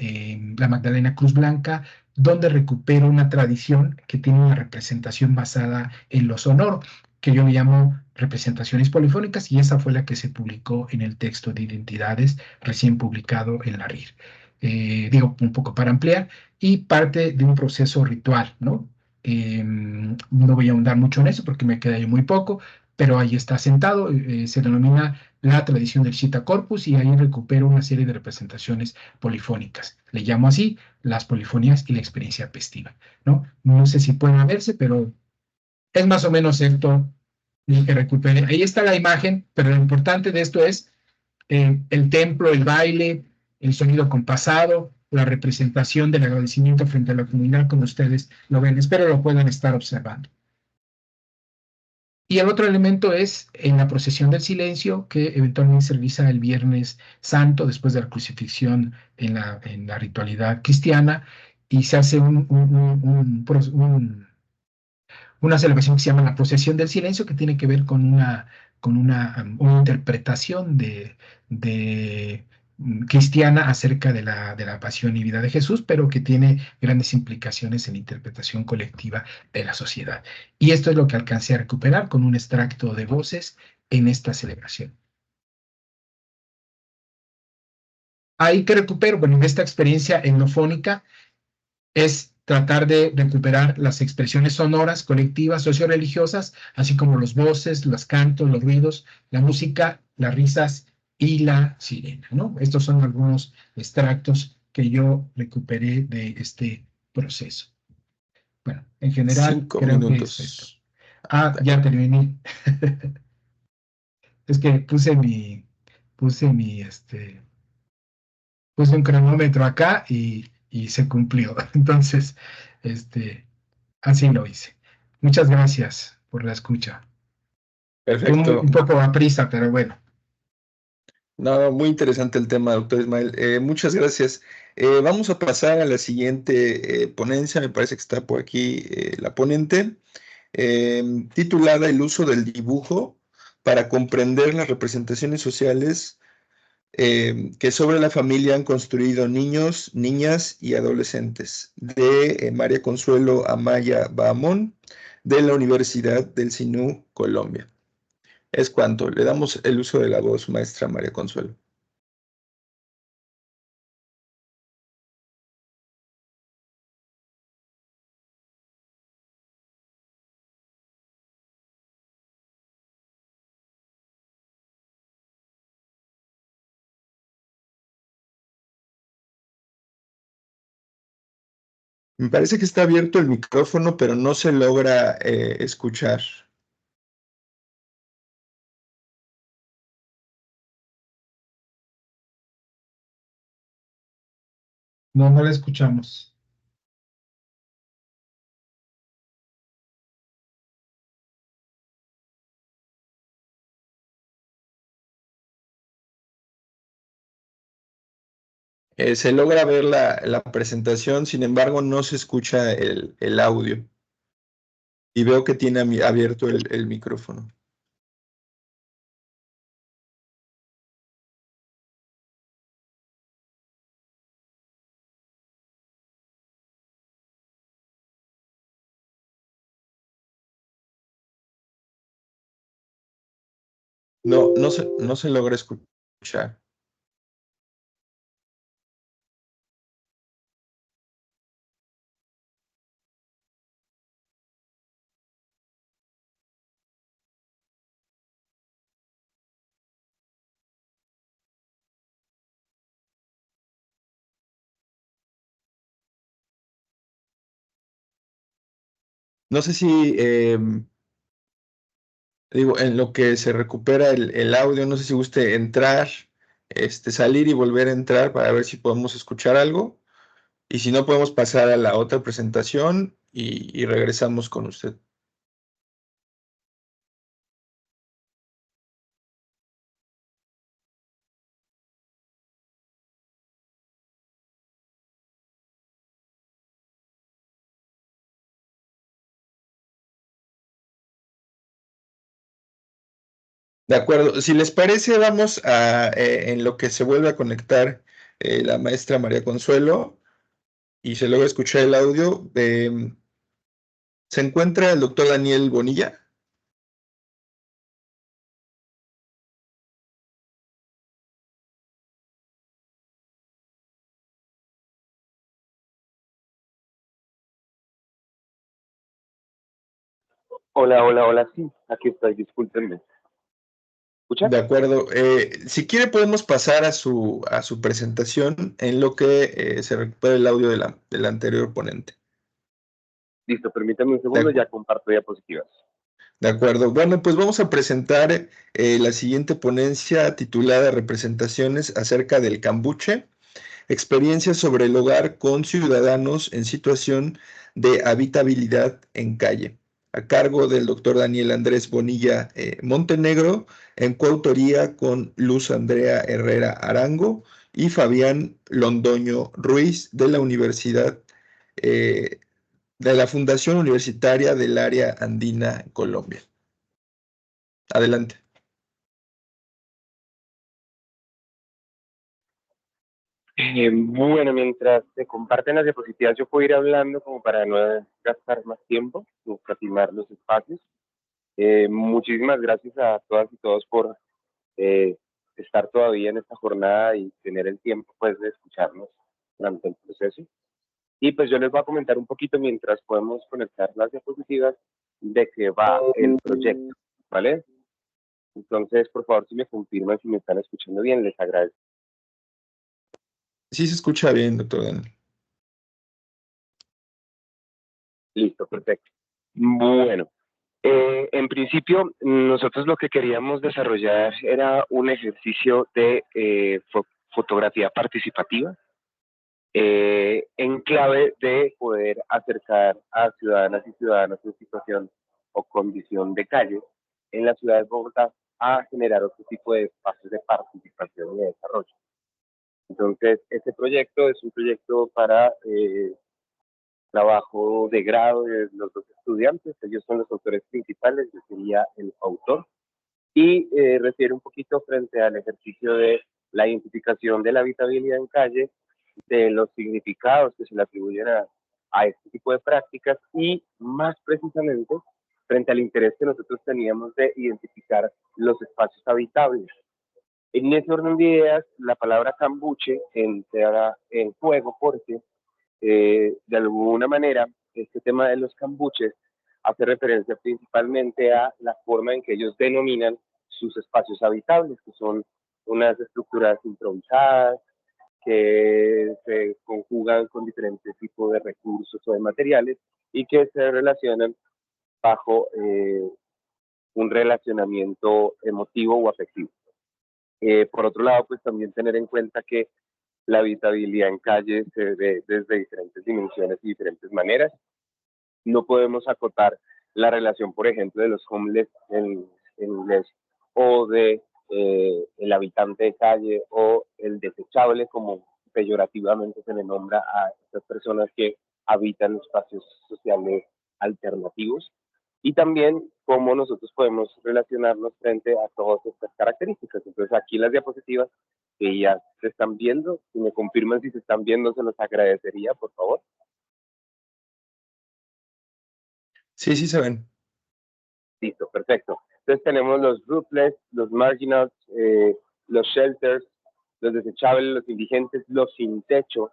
la Magdalena Cruz Blanca, donde recupero una tradición que tiene una representación basada en lo sonoro, que yo le llamo representaciones polifónicas, y esa fue la que se publicó en el texto de Identidades, recién publicado en la RIR. Digo, un poco para ampliar, y parte de un proceso ritual, ¿no? No voy a ahondar mucho en eso porque me queda muy poco, pero ahí está sentado, se denomina la tradición del Shita Corpus, y ahí recupero una serie de representaciones polifónicas. Le llamo así las polifonías y la experiencia festiva, ¿no? No sé si pueden verse, pero es más o menos esto que recupere. Ahí está la imagen, pero lo importante de esto es el templo, el baile, el sonido compasado, la representación del agradecimiento frente a la comunidad, como ustedes lo ven. Espero lo puedan estar observando. Y el otro elemento es en la procesión del silencio, que eventualmente se realiza el Viernes Santo, después de la crucifixión en la ritualidad cristiana, y se hace una celebración que se llama la procesión del silencio, que tiene que ver con una interpretación cristiana acerca de la pasión y vida de Jesús, pero que tiene grandes implicaciones en la interpretación colectiva de la sociedad. Y esto es lo que alcancé a recuperar con un extracto de voces en esta celebración. Ahí que recupero, bueno, en esta experiencia etnofónica es tratar de recuperar las expresiones sonoras, colectivas, socio-religiosas, así como los voces, los cantos, los ruidos, la música, las risas y la sirena, ¿no? Estos son algunos extractos que yo recuperé de este proceso. Bueno, en general Cinco creo que es esto. minutos. Ah, Dale. ya terminé. Es que puse un cronómetro acá y se cumplió. Entonces, así lo hice. Muchas gracias por la escucha. Fue Perfecto. un poco a prisa, pero bueno. No, muy interesante el tema, doctor Ismael. Muchas gracias. Vamos a pasar a la siguiente ponencia. Me parece que está por aquí la ponente, titulada El uso del dibujo para comprender las representaciones sociales que sobre la familia han construido niños, niñas y adolescentes, de María Consuelo Amaya Bahamón, de la Universidad del Sinú, Colombia. Es cuanto. Le damos el uso de la voz, maestra María Consuelo. Me parece que está abierto el micrófono, pero no se logra escuchar. No, no la escuchamos. Se logra ver la presentación, sin embargo, no se escucha el audio. Y veo que tiene abierto el micrófono. No, no se logra escuchar. No sé si, digo, en lo que se recupera el audio, no sé si guste entrar, salir y volver a entrar para ver si podemos escuchar algo. Y si no, podemos pasar a la otra presentación y regresamos con usted. De acuerdo, si les parece, vamos a, en lo que se vuelve a conectar la maestra María Consuelo y se logra escuchar el audio. ¿Se encuentra el doctor Daniel Bonilla? Hola, hola, hola, sí, aquí estoy, discúlpenme. ¿Escucha? De acuerdo. Si quiere, podemos pasar a su presentación en lo que se recupera el audio de la anterior ponente. Listo, permítame un De segundo, acuerdo. ya comparto diapositivas. De acuerdo. Bueno, pues vamos a presentar la siguiente ponencia titulada Representaciones acerca del cambuche, experiencias sobre el hogar con ciudadanos en situación de habitabilidad en calle, a cargo del doctor Daniel Andrés Bonilla Montenegro, en coautoría con Luz Andrea Herrera Arango y Fabián Londoño Ruiz de la Universidad de la Fundación Universitaria del Área Andina, Colombia. Adelante. Bueno, mientras se comparten las diapositivas, yo puedo ir hablando como para no gastar más tiempo, no escatimar los espacios. Muchísimas gracias a todas y todos por estar todavía en esta jornada y tener el tiempo pues de escucharnos durante el proceso. Y pues yo les voy a comentar un poquito mientras podemos conectar las diapositivas de qué va el proyecto, ¿vale? Entonces, por favor, si me confirman, si me están escuchando bien, les agradezco. Sí se escucha bien, doctor Daniel. Listo, perfecto. Bueno, en principio, nosotros lo que queríamos desarrollar era un ejercicio de fotografía participativa en clave de poder acercar a ciudadanas y ciudadanos en situación o condición de calle en la ciudad de Bogotá a generar otro tipo de espacios de participación y de desarrollo. Entonces, este proyecto es un proyecto para trabajo de grado de los dos estudiantes, ellos son los autores principales, yo sería el autor, y refiere un poquito frente al ejercicio de la identificación de la habitabilidad en calle, de los significados que se le atribuyen a este tipo de prácticas y más precisamente frente al interés que nosotros teníamos de identificar los espacios habitables. En ese orden de ideas, la palabra cambuche entra en juego porque de alguna manera este tema de los cambuches hace referencia principalmente a la forma en que ellos denominan sus espacios habitables, que son unas estructuras improvisadas, que se conjugan con diferentes tipos de recursos o de materiales y que se relacionan bajo un relacionamiento emotivo o afectivo. Por otro lado, pues también tener en cuenta que la habitabilidad en calles se ve desde diferentes dimensiones y diferentes maneras. No podemos acotar la relación, por ejemplo, de los homeless en inglés o de el habitante de calle o el desechable, como peyorativamente se le nombra a estas personas que habitan espacios sociales alternativos, y también cómo nosotros podemos relacionarnos frente a todas estas características. Entonces aquí las diapositivas que ya se están viendo, si me confirman si se están viendo, se los agradecería, por favor. Sí, sí se ven. Listo, perfecto. Entonces tenemos los roofless, los marginals, los shelters, los desechables, los indigentes, los sin techo,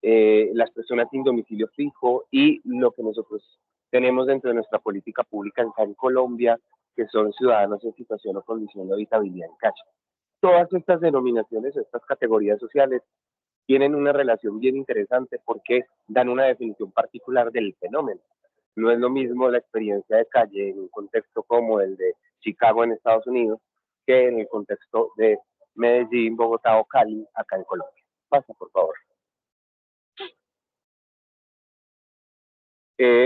las personas sin domicilio fijo y lo que nosotros tenemos dentro de nuestra política pública en Colombia, que son ciudadanos en situación o condición de habitabilidad en calle. Todas estas denominaciones, estas categorías sociales, tienen una relación bien interesante porque dan una definición particular del fenómeno. No es lo mismo la experiencia de calle en un contexto como el de Chicago en Estados Unidos que en el contexto de Medellín, Bogotá o Cali acá en Colombia. Pasa, por favor.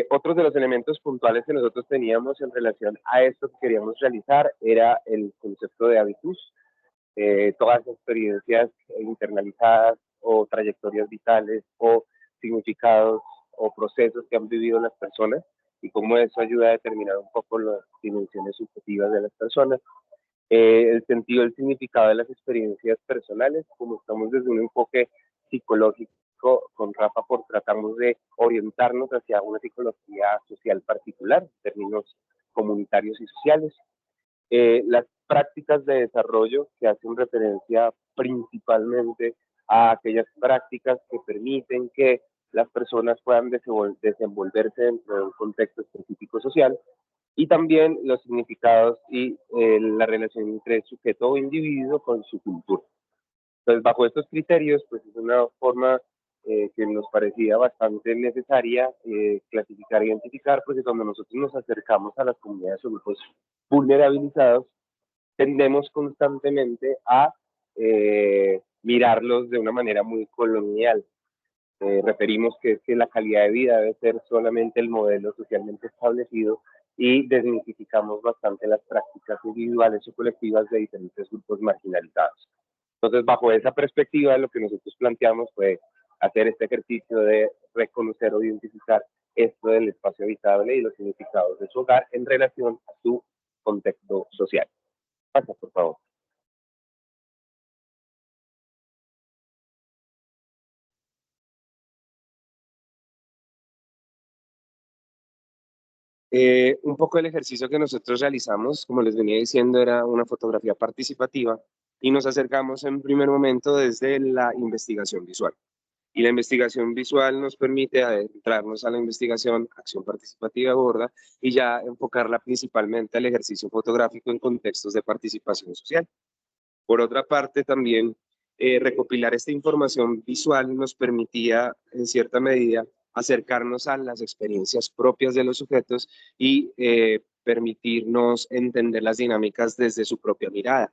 Otros de los elementos puntuales que nosotros teníamos en relación a esto que queríamos realizar era el concepto de habitus. Todas las experiencias internalizadas o trayectorias vitales o significados o procesos que han vivido las personas y cómo eso ayuda a determinar un poco las dimensiones subjetivas de las personas. El sentido, el significado de las experiencias personales, como estamos desde un enfoque psicológico con Rafa, tratamos de orientarnos hacia una psicología social particular, en términos comunitarios y sociales. Las prácticas de desarrollo que hacen referencia principalmente a aquellas prácticas que permiten que las personas puedan desenvolverse dentro de un contexto específico social, y también los significados y la relación entre sujeto o individuo con su cultura. Entonces, bajo estos criterios, pues es una forma que nos parecía bastante necesaria clasificar e identificar, porque cuando nosotros nos acercamos a las comunidades o grupos vulnerabilizados, tendemos constantemente a mirarlos de una manera muy colonial. Referimos que es que la calidad de vida debe ser solamente el modelo socialmente establecido y desmitificamos bastante las prácticas individuales o colectivas de diferentes grupos marginalizados. Entonces, bajo esa perspectiva, lo que nosotros planteamos fue hacer este ejercicio de reconocer o identificar esto del espacio habitable y los significados de su hogar en relación a su contexto social. Pasa, por favor. Un poco el ejercicio que nosotros realizamos, como les venía diciendo, era una fotografía participativa y nos acercamos en primer momento desde la investigación visual. Y la investigación visual nos permite adentrarnos a la investigación, acción participativa gorda, y ya enfocarla principalmente al ejercicio fotográfico en contextos de participación social. Por otra parte, también recopilar esta información visual nos permitía, en cierta medida, acercarnos a las experiencias propias de los sujetos y permitirnos entender las dinámicas desde su propia mirada.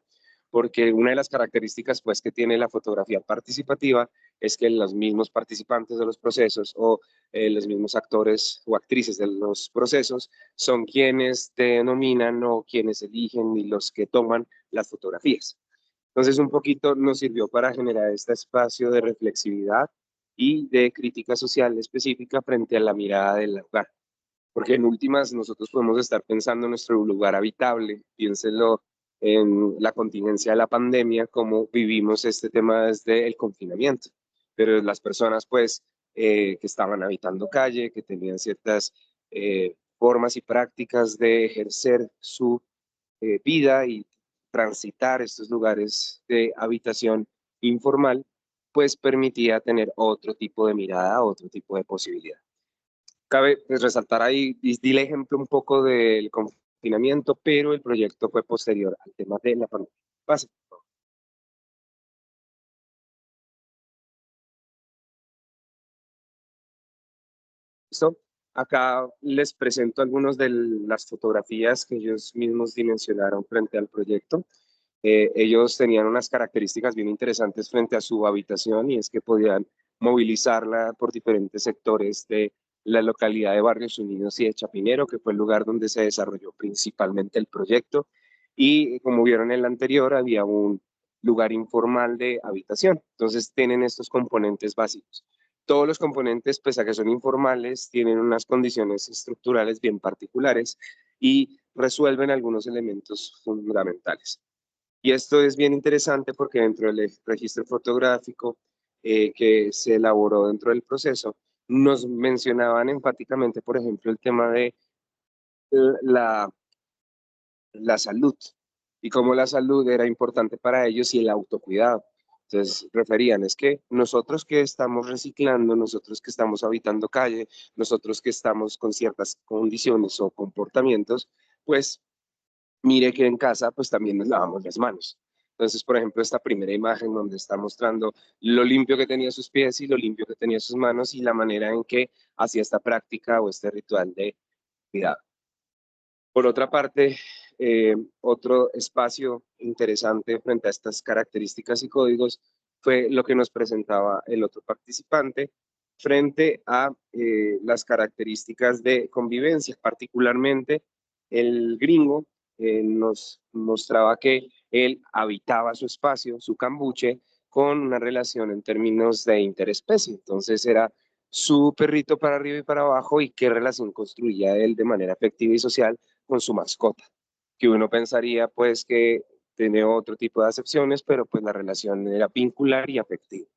Porque una de las características pues, que tiene la fotografía participativa es que los mismos participantes de los procesos o los mismos actores o actrices de los procesos son quienes denominan o quienes eligen y los que toman las fotografías. Entonces, un poquito nos sirvió para generar este espacio de reflexividad y de crítica social específica frente a la mirada del lugar. Porque en últimas nosotros podemos estar pensando en nuestro lugar habitable, piénsenlo en la contingencia de la pandemia, cómo vivimos este tema desde el confinamiento. Pero las personas pues que estaban habitando calle, que tenían ciertas formas y prácticas de ejercer su vida y transitar estos lugares de habitación informal, pues permitía tener otro tipo de mirada, otro tipo de posibilidad. Cabe pues, resaltar ahí, di el ejemplo un poco del confinamiento, pero el proyecto fue posterior al tema de la pandemia. Pase. ¿Listo? Acá les presento algunas de las fotografías que ellos mismos dimensionaron frente al proyecto. Ellos tenían unas características bien interesantes frente a su habitación y es que podían movilizarla por diferentes sectores de la localidad de Barrios Unidos y de Chapinero, que fue el lugar donde se desarrolló principalmente el proyecto. Y como vieron en el anterior, había un lugar informal de habitación. Entonces tienen estos componentes básicos. Todos los componentes, pese a que son informales, tienen unas condiciones estructurales bien particulares y resuelven algunos elementos fundamentales. Y esto es bien interesante porque dentro del registro fotográfico que se elaboró dentro del proceso, nos mencionaban enfáticamente, por ejemplo, el tema de la, la salud y cómo la salud era importante para ellos y el autocuidado. Entonces referían, es que nosotros que estamos reciclando, nosotros que estamos habitando calle, nosotros que estamos con ciertas condiciones o comportamientos, pues mire que en casa pues también nos lavamos las manos. Entonces, por ejemplo, esta primera imagen donde está mostrando lo limpio que tenía sus pies y lo limpio que tenía sus manos y la manera en que hacía esta práctica o este ritual de cuidado. Por otra parte, otro espacio interesante frente a estas características y códigos fue lo que nos presentaba el otro participante frente a las características de convivencia, particularmente el gringo nos mostraba que él habitaba su espacio, su cambuche, con una relación en términos de interespecie. Entonces era su perrito para arriba y para abajo y qué relación construía él de manera afectiva y social con su mascota, que uno pensaría pues que tiene otro tipo de acepciones, pero pues la relación era vincular y afectiva.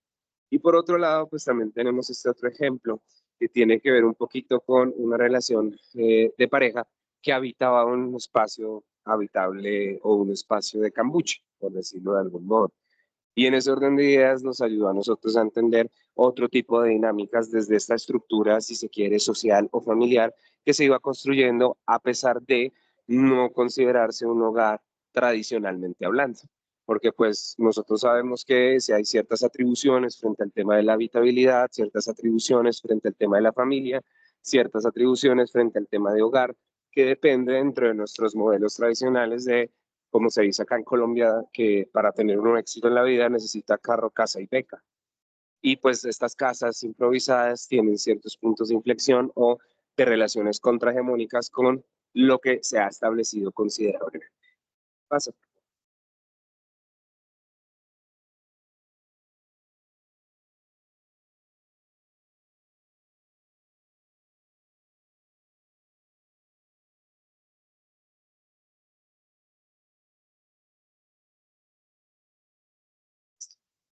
Y por otro lado, pues también tenemos este otro ejemplo que tiene que ver un poquito con una relación de pareja que habitaba un espacio habitable o un espacio de cambuche, por decirlo de algún modo. Y en ese orden de ideas nos ayudó a nosotros a entender otro tipo de dinámicas desde esta estructura, si se quiere, social o familiar, que se iba construyendo a pesar de no considerarse un hogar tradicionalmente hablando. Porque pues nosotros sabemos que si hay ciertas atribuciones frente al tema de la habitabilidad, ciertas atribuciones frente al tema de la familia, ciertas atribuciones frente al tema de hogar, que depende dentro de nuestros modelos tradicionales de como se dice acá en Colombia, que para tener un éxito en la vida necesita carro, casa y beca. Y pues estas casas improvisadas tienen ciertos puntos de inflexión o de relaciones contrahegemónicas con lo que se ha establecido considerablemente. Pasa.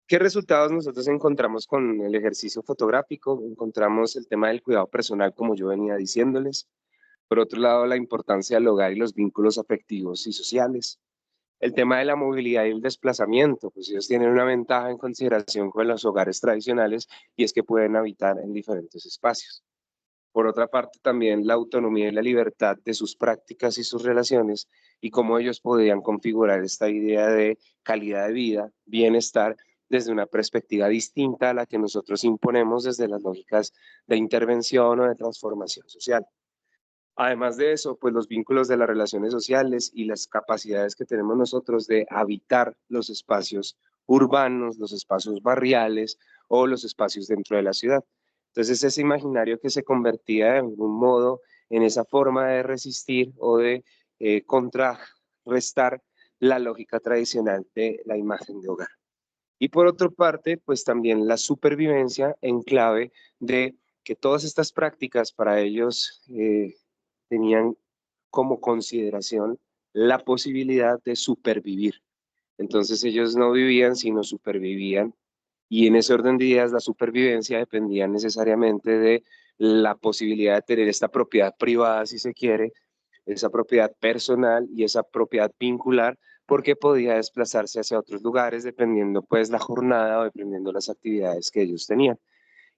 ¿Qué resultados nosotros encontramos con el ejercicio fotográfico? Encontramos el tema del cuidado personal, como yo venía diciéndoles. Por otro lado, la importancia del hogar y los vínculos afectivos y sociales. El tema de la movilidad y el desplazamiento, pues ellos tienen una ventaja en consideración con los hogares tradicionales y es que pueden habitar en diferentes espacios. Por otra parte, también la autonomía y la libertad de sus prácticas y sus relaciones y cómo ellos podían configurar esta idea de calidad de vida, bienestar, desde una perspectiva distinta a la que nosotros imponemos desde las lógicas de intervención o de transformación social. Además de eso, pues los vínculos de las relaciones sociales y las capacidades que tenemos nosotros de habitar los espacios urbanos, los espacios barriales o los espacios dentro de la ciudad. Entonces ese imaginario que se convertía de algún modo en esa forma de resistir o de contrarrestar la lógica tradicional de la imagen de hogar. Y por otra parte, pues también la supervivencia en clave de que todas estas prácticas para ellos tenían como consideración la posibilidad de supervivir. Entonces ellos no vivían, sino supervivían. Y en ese orden de ideas, la supervivencia dependía necesariamente de la posibilidad de tener esta propiedad privada, si se quiere, esa propiedad personal y esa propiedad vincular, porque podía desplazarse hacia otros lugares dependiendo pues la jornada o dependiendo las actividades que ellos tenían.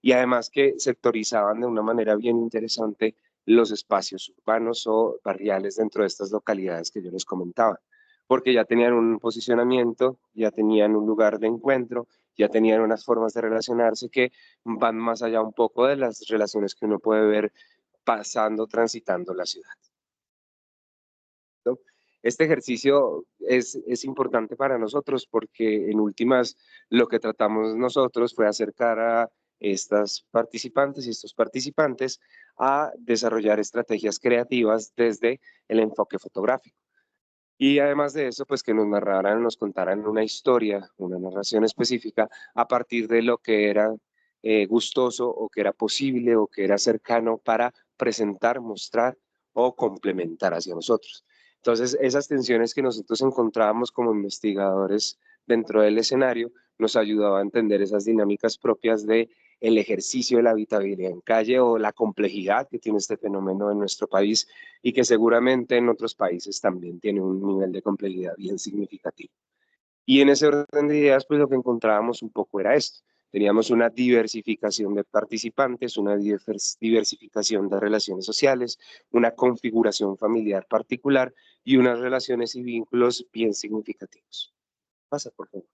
Y además que sectorizaban de una manera bien interesante los espacios urbanos o barriales dentro de estas localidades que yo les comentaba, porque ya tenían un posicionamiento, ya tenían un lugar de encuentro, ya tenían unas formas de relacionarse que van más allá un poco de las relaciones que uno puede ver pasando, transitando la ciudad. Este ejercicio es importante para nosotros porque en últimas lo que tratamos nosotros fue acercar a estas participantes y estos participantes a desarrollar estrategias creativas desde el enfoque fotográfico. Y además de eso, pues que nos narraran, nos contaran una historia, una narración específica a partir de lo que era gustoso o que era posible o que era cercano para presentar, mostrar o complementar hacia nosotros. Entonces, esas tensiones que nosotros encontrábamos como investigadores dentro del escenario nos ayudaba a entender esas dinámicas propias de el ejercicio de la habitabilidad en calle o la complejidad que tiene este fenómeno en nuestro país y que seguramente en otros países también tiene un nivel de complejidad bien significativo. Y en ese orden de ideas, pues lo que encontrábamos un poco era esto. Teníamos una diversificación de participantes, una diversificación de relaciones sociales, una configuración familiar particular y unas relaciones y vínculos bien significativos. Pasa, por favor.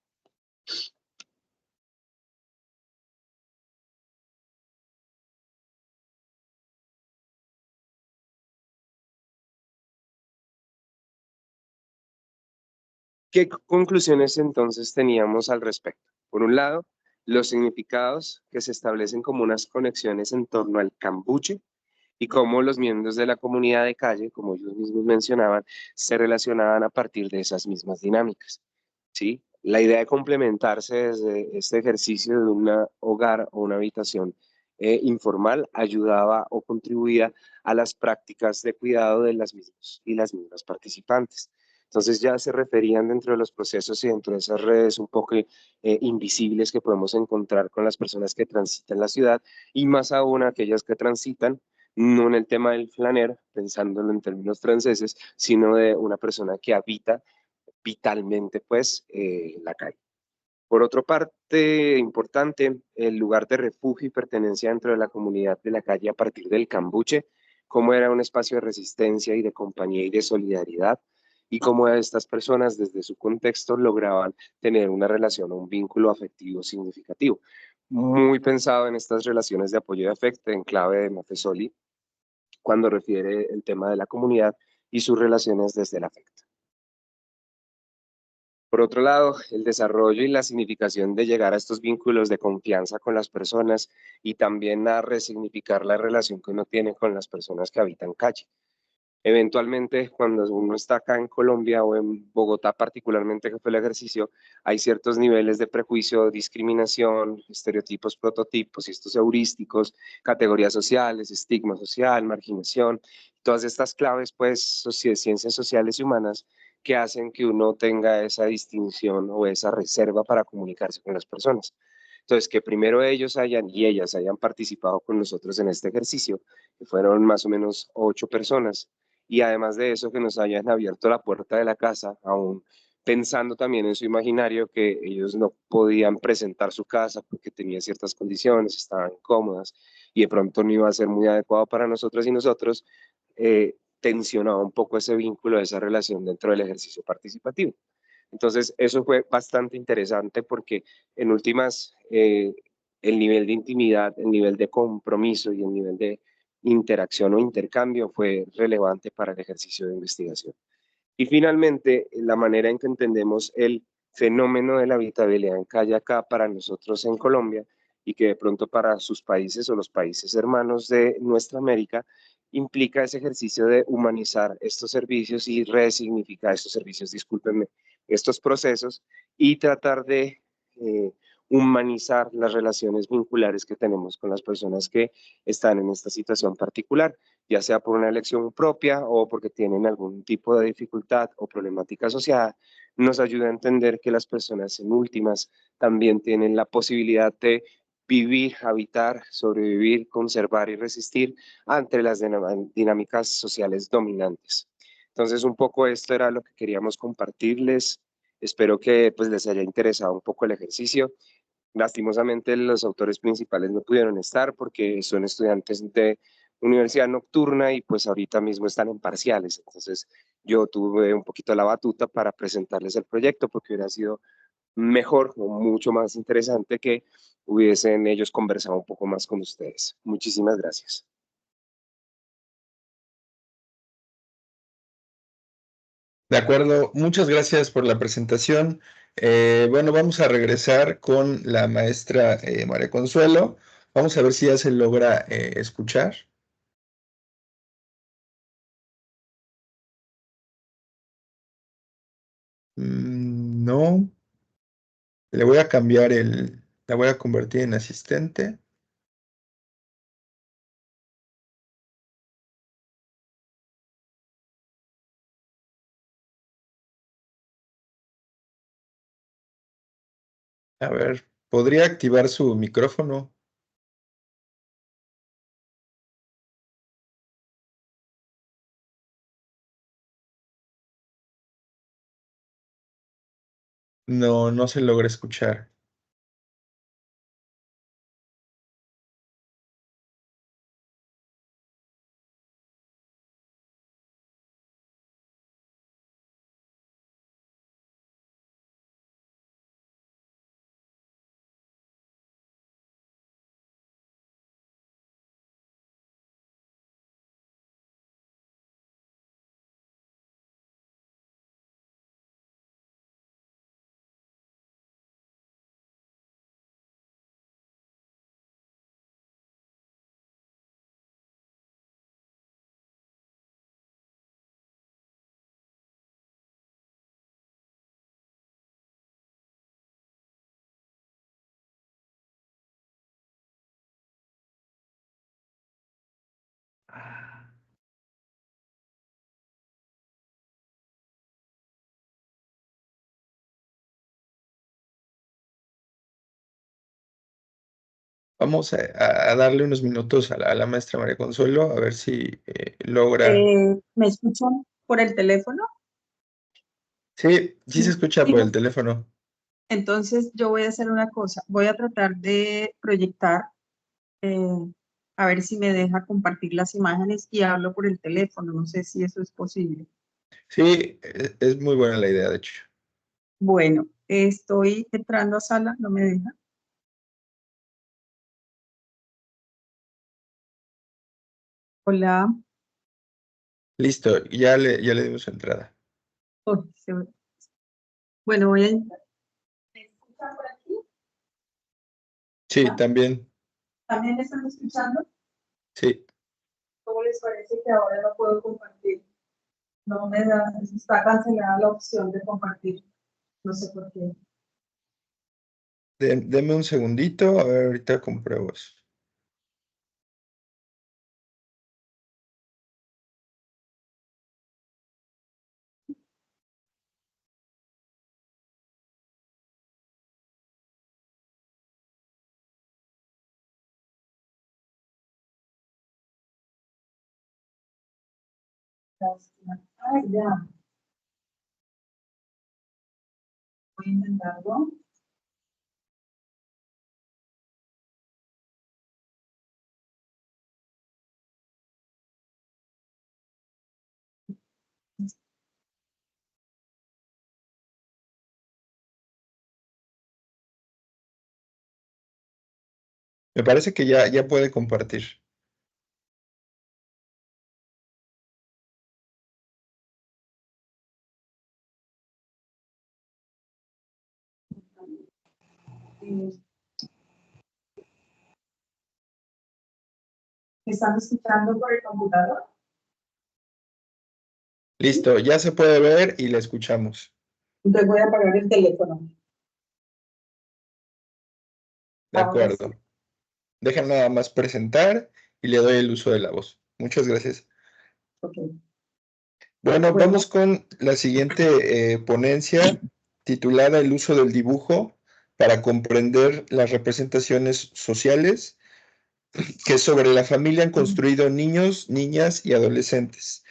¿Qué conclusiones entonces teníamos al respecto? Por un lado, los significados que se establecen como unas conexiones en torno al cambuche y cómo los miembros de la comunidad de calle, como ellos mismos mencionaban, se relacionaban a partir de esas mismas dinámicas. ¿Sí? La idea de complementarse desde este ejercicio de un hogar o una habitación informal ayudaba o contribuía a las prácticas de cuidado de las mismas y las mismas participantes. Entonces ya se referían dentro de los procesos y dentro de esas redes un poco invisibles que podemos encontrar con las personas que transitan la ciudad y más aún aquellas que transitan, no en el tema del flaner, pensándolo en términos franceses, sino de una persona que habita vitalmente pues la calle. Por otra parte, importante, el lugar de refugio y pertenencia dentro de la comunidad de la calle a partir del cambuche, cómo era un espacio de resistencia y de compañía y de solidaridad, y cómo estas personas desde su contexto lograban tener una relación o un vínculo afectivo significativo. Muy pensado en estas relaciones de apoyo y afecto en clave de Maffesoli, cuando refiere el tema de la comunidad y sus relaciones desde el afecto. Por otro lado, el desarrollo y la significación de llegar a estos vínculos de confianza con las personas y también a resignificar la relación que uno tiene con las personas que habitan calle. Eventualmente, cuando uno está acá en Colombia o en Bogotá particularmente, que fue el ejercicio, hay ciertos niveles de prejuicio, discriminación, estereotipos, prototipos, y estos heurísticos, categorías sociales, estigma social, marginación, todas estas claves, pues, ciencias sociales y humanas, que hacen que uno tenga esa distinción o esa reserva para comunicarse con las personas. Entonces, que primero ellos hayan y ellas hayan participado con nosotros en este ejercicio, que fueron más o menos 8 personas, y además de eso que nos hayan abierto la puerta de la casa a un pensando también en su imaginario que ellos no podían presentar su casa porque tenía ciertas condiciones, estaban incómodas y de pronto no iba a ser muy adecuado para nosotros y nosotros, tensionaba un poco ese vínculo, esa relación dentro del ejercicio participativo. Entonces, eso fue bastante interesante porque en últimas, el nivel de intimidad, el nivel de compromiso y el nivel de interacción o intercambio fue relevante para el ejercicio de investigación. Y finalmente, la manera en que entendemos el fenómeno de la habitabilidad en calle acá para nosotros en Colombia y que de pronto para sus países o los países hermanos de nuestra América implica ese ejercicio de humanizar estos servicios y resignificar estos servicios, discúlpenme, estos procesos y tratar de humanizar las relaciones vinculares que tenemos con las personas que están en esta situación particular, ya sea por una elección propia o porque tienen algún tipo de dificultad o problemática asociada, nos ayuda a entender que las personas en últimas también tienen la posibilidad de vivir, habitar, sobrevivir, conservar y resistir ante las dinámicas sociales dominantes. Entonces, un poco esto era lo que queríamos compartirles. Espero que pues, les haya interesado un poco el ejercicio. Lastimosamente los autores principales no pudieron estar porque son estudiantes de universidad nocturna y pues ahorita mismo están en parciales. Entonces yo tuve un poquito la batuta para presentarles el proyecto porque hubiera sido mejor o mucho más interesante que hubiesen ellos conversado un poco más con ustedes. Muchísimas gracias. De acuerdo, muchas gracias por la presentación. Bueno, vamos a regresar con la maestra María Consuelo. Vamos a ver si ya se logra escuchar. No, le voy a cambiar la voy a convertir en asistente. A ver, ¿podría activar su micrófono? No, no se logra escuchar. Vamos a darle unos minutos a la maestra María Consuelo a ver si logra. ¿Me escuchan por el teléfono? Sí, sí se escucha por el Digo, teléfono. entonces yo voy a hacer una cosa, voy a tratar de proyectar, eh, a ver si me deja compartir las imágenes y hablo por el teléfono, no sé si eso es posible. Sí, es muy buena la idea, de hecho. Bueno, estoy entrando a sala, no me deja. Hola. Listo, ya le dimos entrada. Oh, bueno, voy a entrar. ¿Me escuchan por aquí? Sí, ¿Ah? también. ¿También me están escuchando? Sí. ¿Cómo les parece que ahora no puedo compartir? No me da, está cancelada la opción de compartir. No sé por qué. Deme un segundito, a ver, ahorita compruebo eso. Ay, ya. Voy a intentarlo. Me parece que ya puede compartir. ¿Me están escuchando por el computador? Listo, ya se puede ver y le escuchamos. Entonces voy a apagar el teléfono. De Ahora sí. acuerdo. Dejen nada más presentar y le doy el uso de la voz. Muchas gracias. Ok. Bueno, Bueno. vamos con la siguiente ponencia titulada El uso del dibujo para comprender las representaciones sociales que sobre la familia han construido niños, niñas y adolescentes,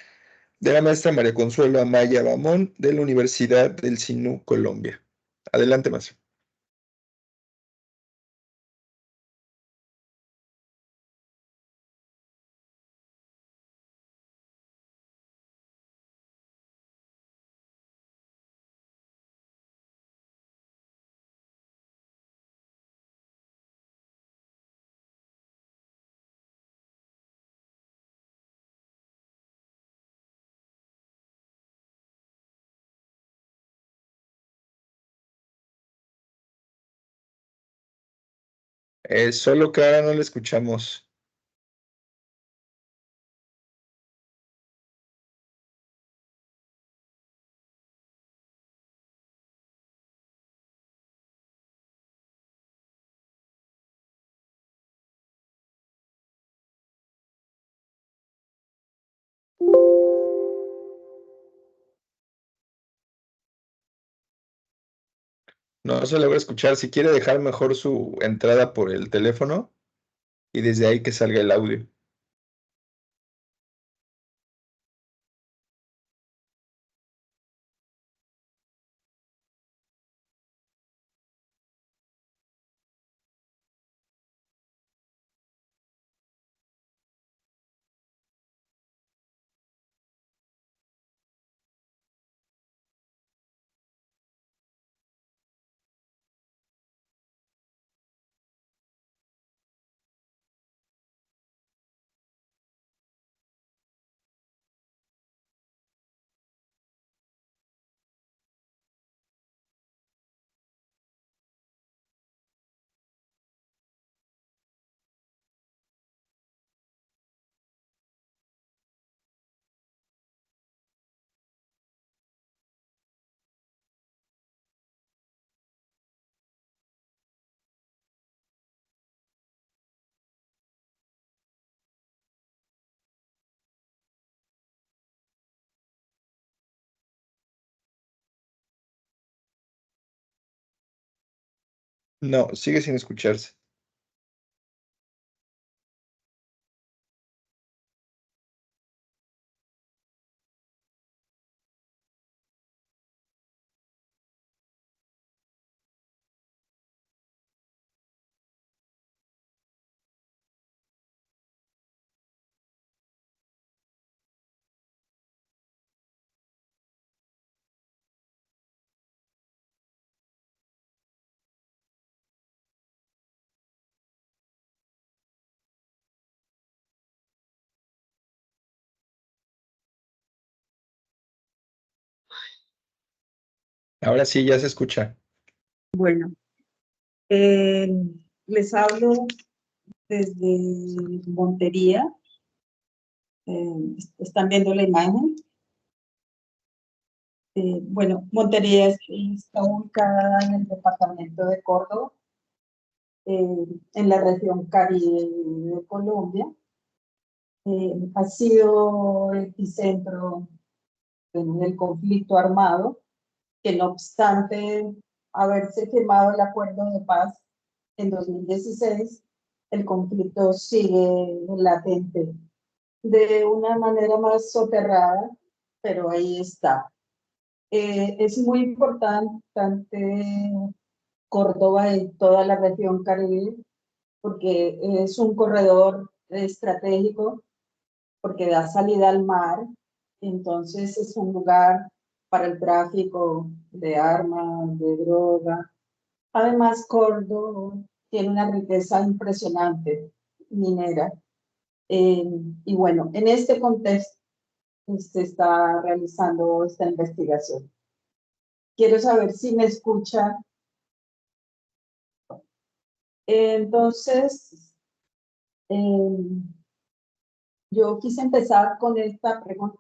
de la maestra María Consuelo Amaya Bamón, de la Universidad del SINU, Colombia. Adelante, maestra. Solo que ahora no le escuchamos. No se logra escuchar. Si quiere dejar mejor su entrada por el teléfono y desde ahí que salga el audio. No, sigue sin escucharse. Ahora sí, ya se escucha. Bueno, les hablo desde Montería. ¿Están viendo la imagen? Bueno, Montería está ubicada en el departamento de Córdoba, en la región Caribe de Colombia. Ha sido epicentro del conflicto armado, que no obstante haberse firmado el acuerdo de paz en 2016, el conflicto sigue latente de una manera más soterrada, pero ahí está. Es muy importante Córdoba y toda la región Caribe, porque es un corredor estratégico, porque da salida al mar, entonces es un lugar para el tráfico de armas, de droga. Además, Córdoba tiene una riqueza impresionante minera. Y bueno, en este contexto se está realizando esta investigación. Quiero saber si me escucha. Entonces, yo quise empezar con esta pregunta,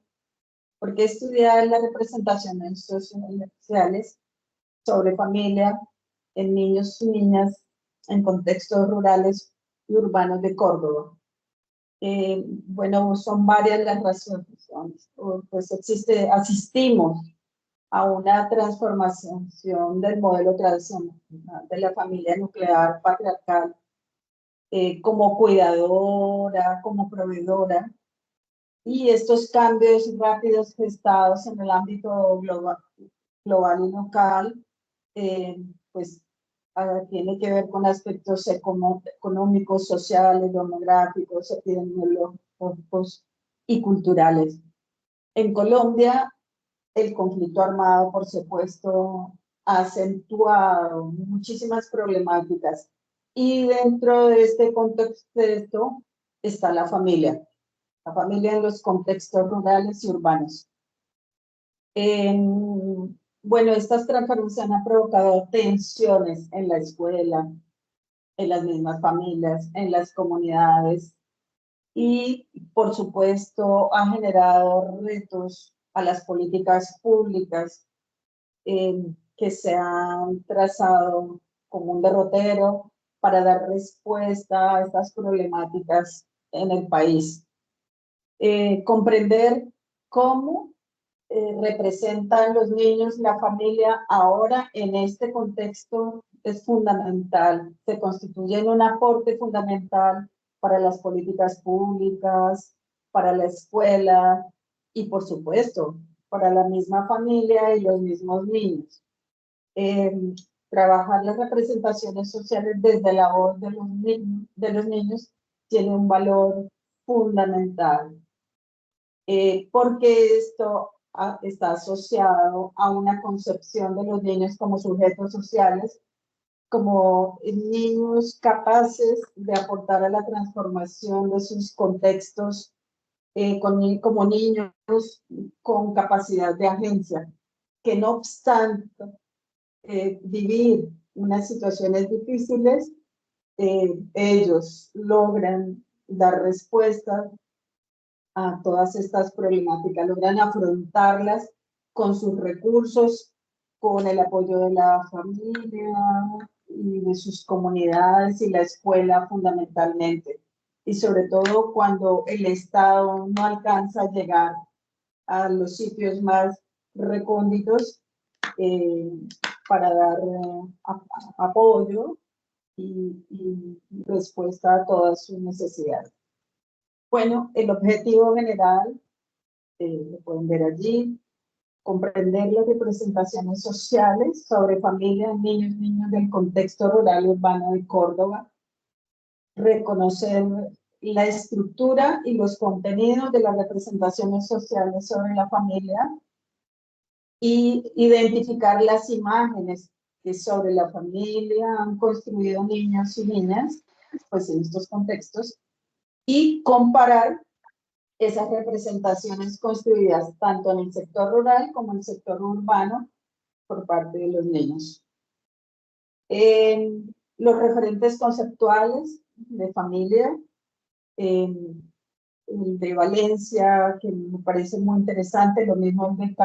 porque estudiar las representaciones sociales sobre familia en niños y niñas en contextos rurales y urbanos de Córdoba. Bueno, son varias las razones, pues asistimos a una transformación del modelo tradicional de la familia nuclear patriarcal como cuidadora, como proveedora, y estos cambios rápidos gestados en el ámbito global y local, pues tiene que ver con aspectos económicos, sociales, demográficos, epidemiológicos y culturales. En Colombia, el conflicto armado, por supuesto, ha acentuado muchísimas problemáticas. Y dentro de este contexto está la familia en los contextos rurales y urbanos. Bueno, estas transformaciones han provocado tensiones en la escuela, en las mismas familias, en las comunidades, y por supuesto ha generado retos a las políticas públicas que se han trazado como un derrotero para dar respuesta a estas problemáticas en el país. Comprender cómo representan los niños la familia ahora en este contexto es fundamental. Se constituyen un aporte fundamental para las políticas públicas, para la escuela y, por supuesto, para la misma familia y los mismos niños. Trabajar las representaciones sociales desde la voz de los niños tiene un valor fundamental. Porque esto está asociado a una concepción de los niños como sujetos sociales, como niños capaces de aportar a la transformación de sus contextos, como niños con capacidad de agencia, que no obstante vivir unas situaciones difíciles, ellos logran dar respuestas a todas estas problemáticas, logran afrontarlas con sus recursos, con el apoyo de la familia y de sus comunidades y la escuela fundamentalmente. Y sobre todo cuando el Estado no alcanza a llegar a los sitios más recónditos para dar apoyo y respuesta a todas sus necesidades. Bueno, el objetivo general, lo pueden ver allí, comprender las representaciones sociales sobre familias, niños del contexto rural y urbano de Córdoba, reconocer la estructura y los contenidos de las representaciones sociales sobre la familia y identificar las imágenes que sobre la familia han construido niños y niñas, pues en estos contextos, y comparar esas representaciones construidas tanto en el sector rural como en el sector urbano por parte de los niños. Los referentes conceptuales de familia, de Valencia, que me parece muy interesante, lo mismo de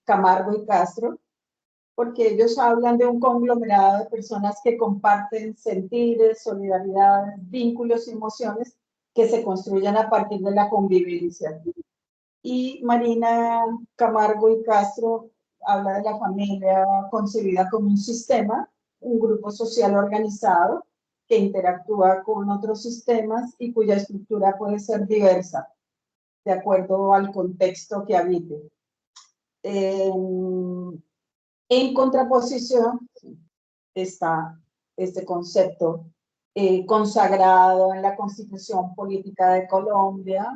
Camargo y Castro, porque ellos hablan de un conglomerado de personas que comparten sentires, solidaridad, vínculos y emociones que se construyen a partir de la convivencia. Y Marina Camargo y Castro habla de la familia concebida como un sistema, un grupo social organizado que interactúa con otros sistemas y cuya estructura puede ser diversa, de acuerdo al contexto que habite. En contraposición está este concepto consagrado en la Constitución Política de Colombia,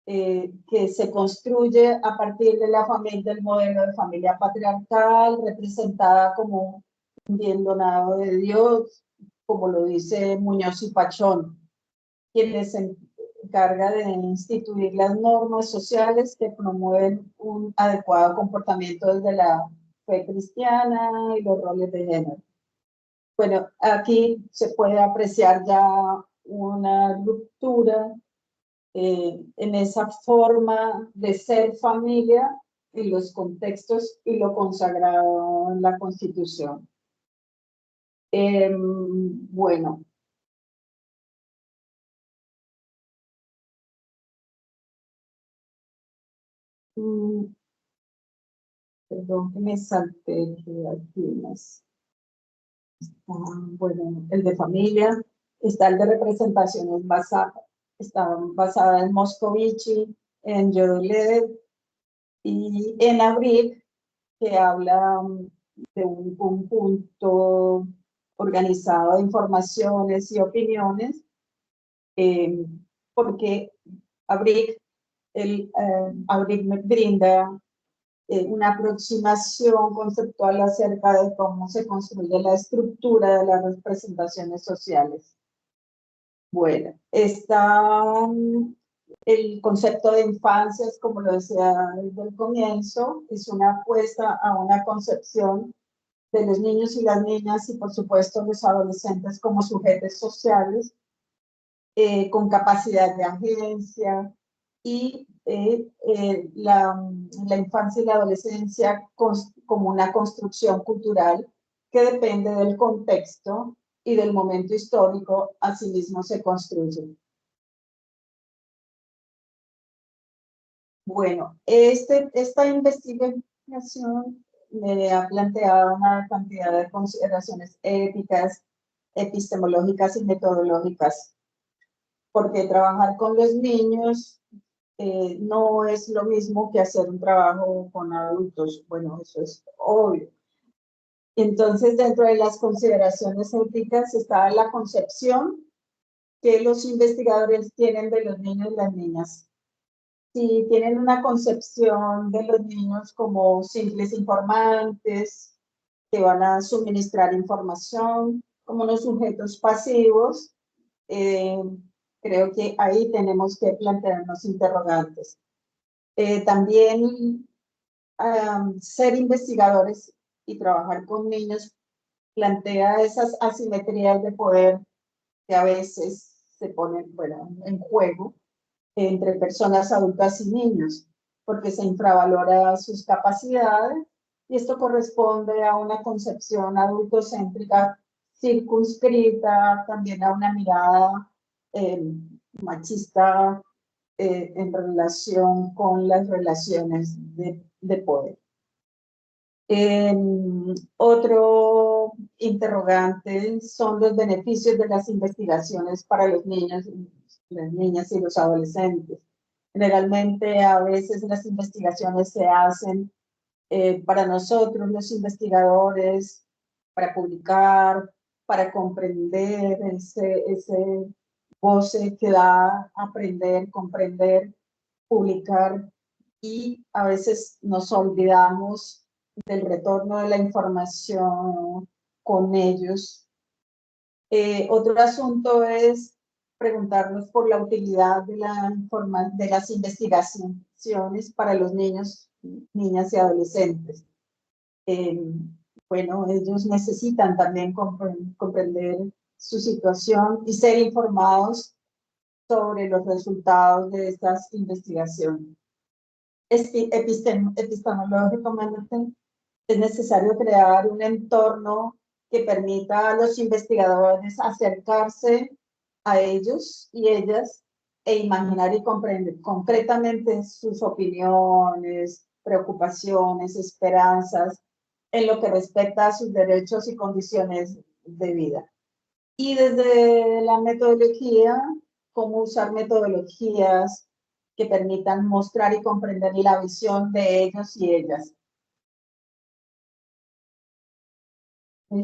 que se construye a partir de la familia, del modelo de familia patriarcal, representada como un bien donado de Dios, como lo dice Muñoz y Pachón, quien se encarga de instituir las normas sociales que promueven un adecuado comportamiento desde la fe cristiana y los roles de género. Bueno, aquí se puede apreciar ya una ruptura en esa forma de ser familia en los contextos y lo consagrado en la Constitución. Bueno. Perdón que me salté, que aquí más. Bueno, el de familia, está el de representaciones está basada en Moscovici, en Yodelet y en Abric, que habla de un conjunto organizado de informaciones y opiniones, porque Abric me brinda una aproximación conceptual acerca de cómo se construye la estructura de las representaciones sociales. Bueno, está el concepto de infancias, como lo decía desde el comienzo, es una apuesta a una concepción de los niños y las niñas y por supuesto los adolescentes como sujetos sociales con capacidad de agencia, y la infancia y la adolescencia como una construcción cultural que depende del contexto y del momento histórico, asimismo se construye. Bueno, esta investigación me ha planteado una cantidad de consideraciones éticas, epistemológicas y metodológicas, porque trabajar con los niños no es lo mismo que hacer un trabajo con adultos. Bueno, eso es obvio. Entonces, dentro de las consideraciones éticas está la concepción que los investigadores tienen de los niños y las niñas. Si tienen una concepción de los niños como simples informantes, que van a suministrar información, como unos sujetos pasivos, creo que ahí tenemos que plantearnos interrogantes. También ser investigadores y trabajar con niños plantea esas asimetrías de poder que a veces se ponen, bueno, en juego entre personas adultas y niños, porque se infravalora sus capacidades y esto corresponde a una concepción adultocéntrica circunscrita, también a una mirada machista en relación con las relaciones de poder. Otro interrogante son los beneficios de las investigaciones para los niños, las niñas y los adolescentes. Generalmente, a veces las investigaciones se hacen para nosotros, los investigadores, para publicar, para comprender ese goce que da aprender, comprender, publicar, y a veces nos olvidamos del retorno de la información con ellos. Otro asunto es preguntarnos por la utilidad de las investigaciones para los niños, niñas y adolescentes. Bueno, ellos necesitan también comprender su situación y ser informados sobre los resultados de estas investigaciones. Epistemológicamente, es necesario crear un entorno que permita a los investigadores acercarse a ellos y ellas e imaginar y comprender concretamente sus opiniones, preocupaciones, esperanzas en lo que respecta a sus derechos y condiciones de vida. Y desde la metodología, cómo usar metodologías que permitan mostrar y comprender la visión de ellos y ellas,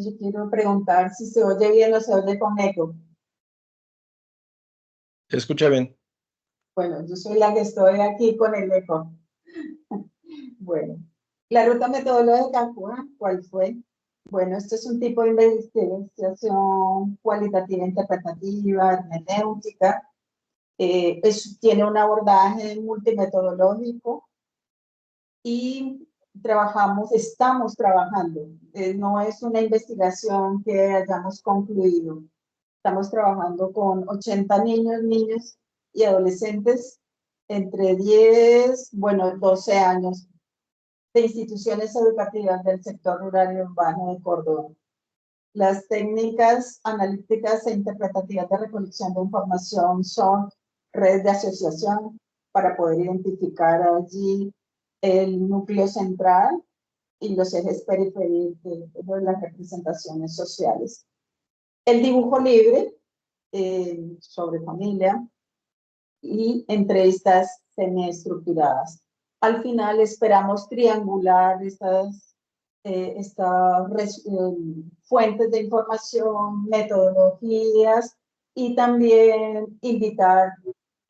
Yo quiero preguntar si se oye bien o se oye con eco. ¿Se escucha bien? Bueno, yo soy la que estoy aquí con el eco. Bueno, la ruta metodológica, ¿cuál fue? Bueno, esto es un tipo de investigación cualitativa, interpretativa, hermenéutica. Tiene un abordaje multimetodológico y estamos trabajando. No es una investigación que hayamos concluido. Estamos trabajando con 80 niños y adolescentes entre 12 años de instituciones educativas del sector rural y urbano de Córdoba. Las técnicas analíticas e interpretativas de recolección de información son redes de asociación para poder identificar allí el núcleo central y los ejes periféricos de las representaciones sociales. El dibujo libre sobre familia y entrevistas semiestructuradas. Al final esperamos triangular estas fuentes de información, metodologías y también invitar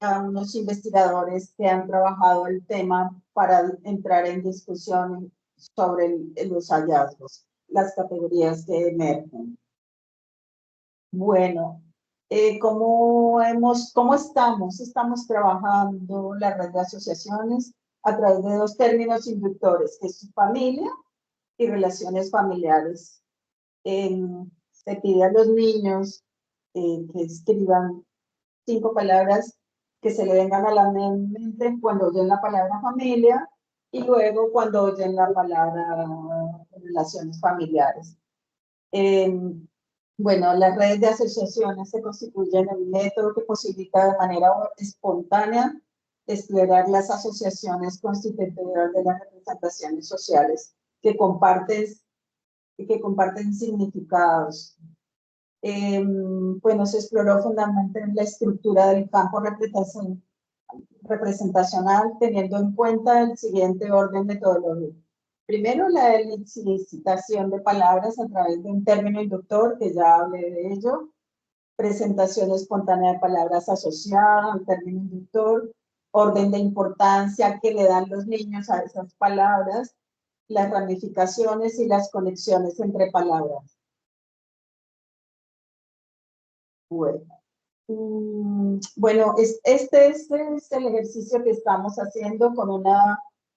a unos investigadores que han trabajado el tema para entrar en discusión sobre los hallazgos, las categorías que emergen. Bueno, ¿cómo estamos? Estamos trabajando la red de asociaciones a través de dos términos inductores, que es su familia y relaciones familiares. Se pide a los niños que escriban 5 palabras que se le vengan a la mente cuando oyen la palabra familia y luego cuando oyen la palabra relaciones familiares. Bueno, las redes de asociaciones se constituyen en un método que posibilita de manera espontánea explorar las asociaciones constitutivas de las representaciones sociales que comparten significados. Bueno, se exploró fundamentalmente la estructura del campo representacional teniendo en cuenta el siguiente orden metodológico. Primero, la elicitación de palabras a través de un término inductor, que ya hablé de ello. Presentación espontánea de palabras asociadas al término inductor. Orden de importancia que le dan los niños a esas palabras. Las ramificaciones y las conexiones entre palabras. Bueno, este es el ejercicio que estamos haciendo con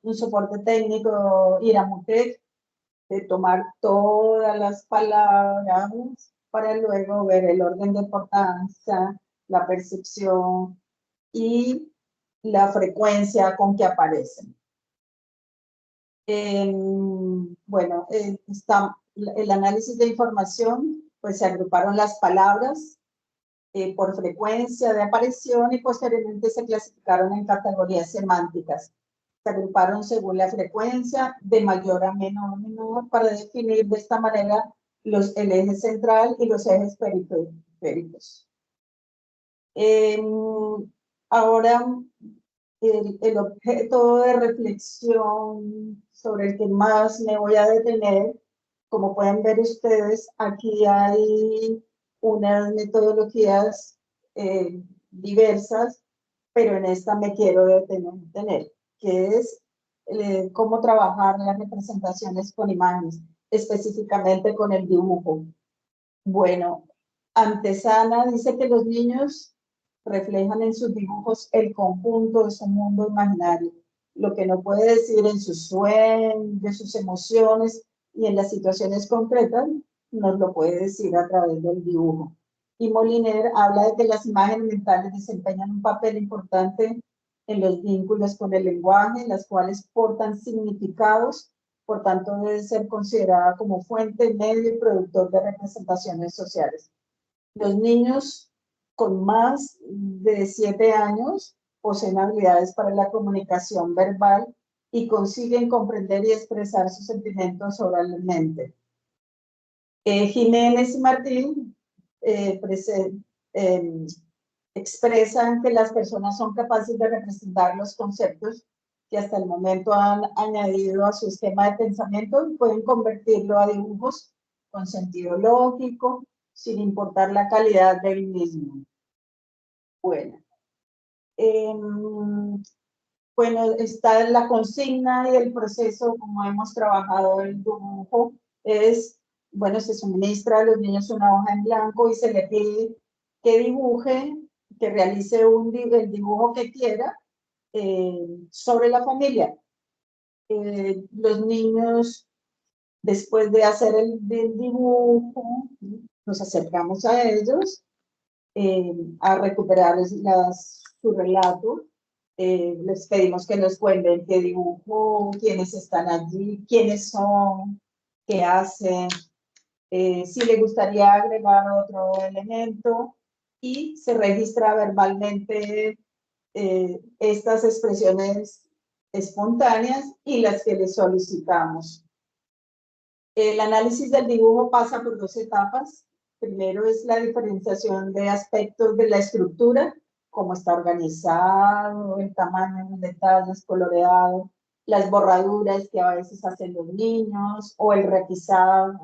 un soporte técnico Iramutec, de tomar todas las palabras para luego ver el orden de importancia, la percepción y la frecuencia con que aparecen. Bueno, el análisis de información, pues se agruparon las palabras por frecuencia de aparición y posteriormente se clasificaron en categorías semánticas. Se agruparon según la frecuencia de mayor a menor para definir de esta manera el eje central y los ejes periféricos. Ahora, el objeto de reflexión sobre el que más me voy a detener, como pueden ver ustedes, aquí hay unas metodologías diversas, pero en esta me quiero detener, que es cómo trabajar las representaciones con imágenes, específicamente con el dibujo. Bueno, Antesana dice que los niños reflejan en sus dibujos el conjunto de su mundo imaginario, lo que no puede decir en sus sueños, de sus emociones y en las situaciones concretas, nos lo puede decir a través del dibujo. Y Moliner habla de que las imágenes mentales desempeñan un papel importante en los vínculos con el lenguaje, las cuales portan significados, por tanto debe ser considerada como fuente, medio y productor de representaciones sociales. Los niños con más de 7 años poseen habilidades para la comunicación verbal y consiguen comprender y expresar sus sentimientos oralmente. Jiménez y Martín expresan que las personas son capaces de representar los conceptos que hasta el momento han añadido a su esquema de pensamiento y pueden convertirlo a dibujos con sentido lógico, sin importar la calidad del mismo. Bueno, bueno, está la consigna y el proceso, como hemos trabajado el dibujo, es, bueno, se suministra a los niños una hoja en blanco y se le pide que dibuje, que realice el dibujo que quiera sobre la familia. Los niños, después de hacer el dibujo, nos acercamos a ellos a recuperar su relato. Les pedimos que nos cuenten qué dibujo, quiénes están allí, quiénes son, qué hacen, si le gustaría agregar otro elemento, y se registra verbalmente estas expresiones espontáneas y las que le solicitamos. El análisis del dibujo pasa por dos etapas. Primero es la diferenciación de aspectos de la estructura, cómo está organizado, el tamaño, los detalles, coloreado, las borraduras que a veces hacen los niños o el requisado.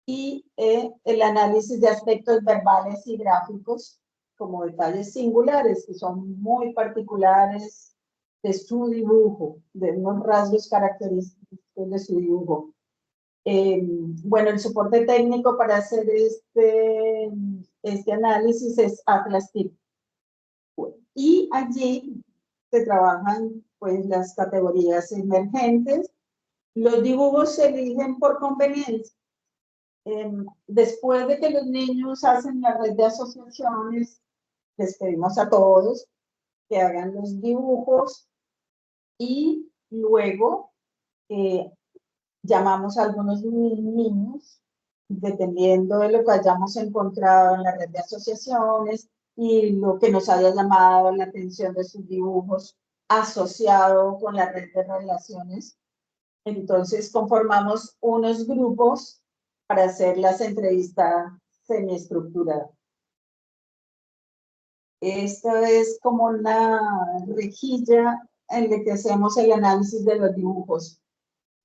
Y el análisis de aspectos verbales y gráficos, como detalles singulares que son muy particulares de su dibujo, de unos rasgos característicos de su dibujo. Bueno, el soporte técnico para hacer este análisis es Atlas TIP. Y allí se trabajan pues las categorías emergentes. Los dibujos se eligen por conveniencia. Después de que los niños hacen la red de asociaciones, les pedimos a todos que hagan los dibujos y luego llamamos a algunos niños, dependiendo de lo que hayamos encontrado en la red de asociaciones y lo que nos haya llamado la atención de sus dibujos asociado con la red de relaciones. Entonces conformamos unos grupos para hacer las entrevistas semiestructuradas. Esta es como una rejilla en la que hacemos el análisis de los dibujos.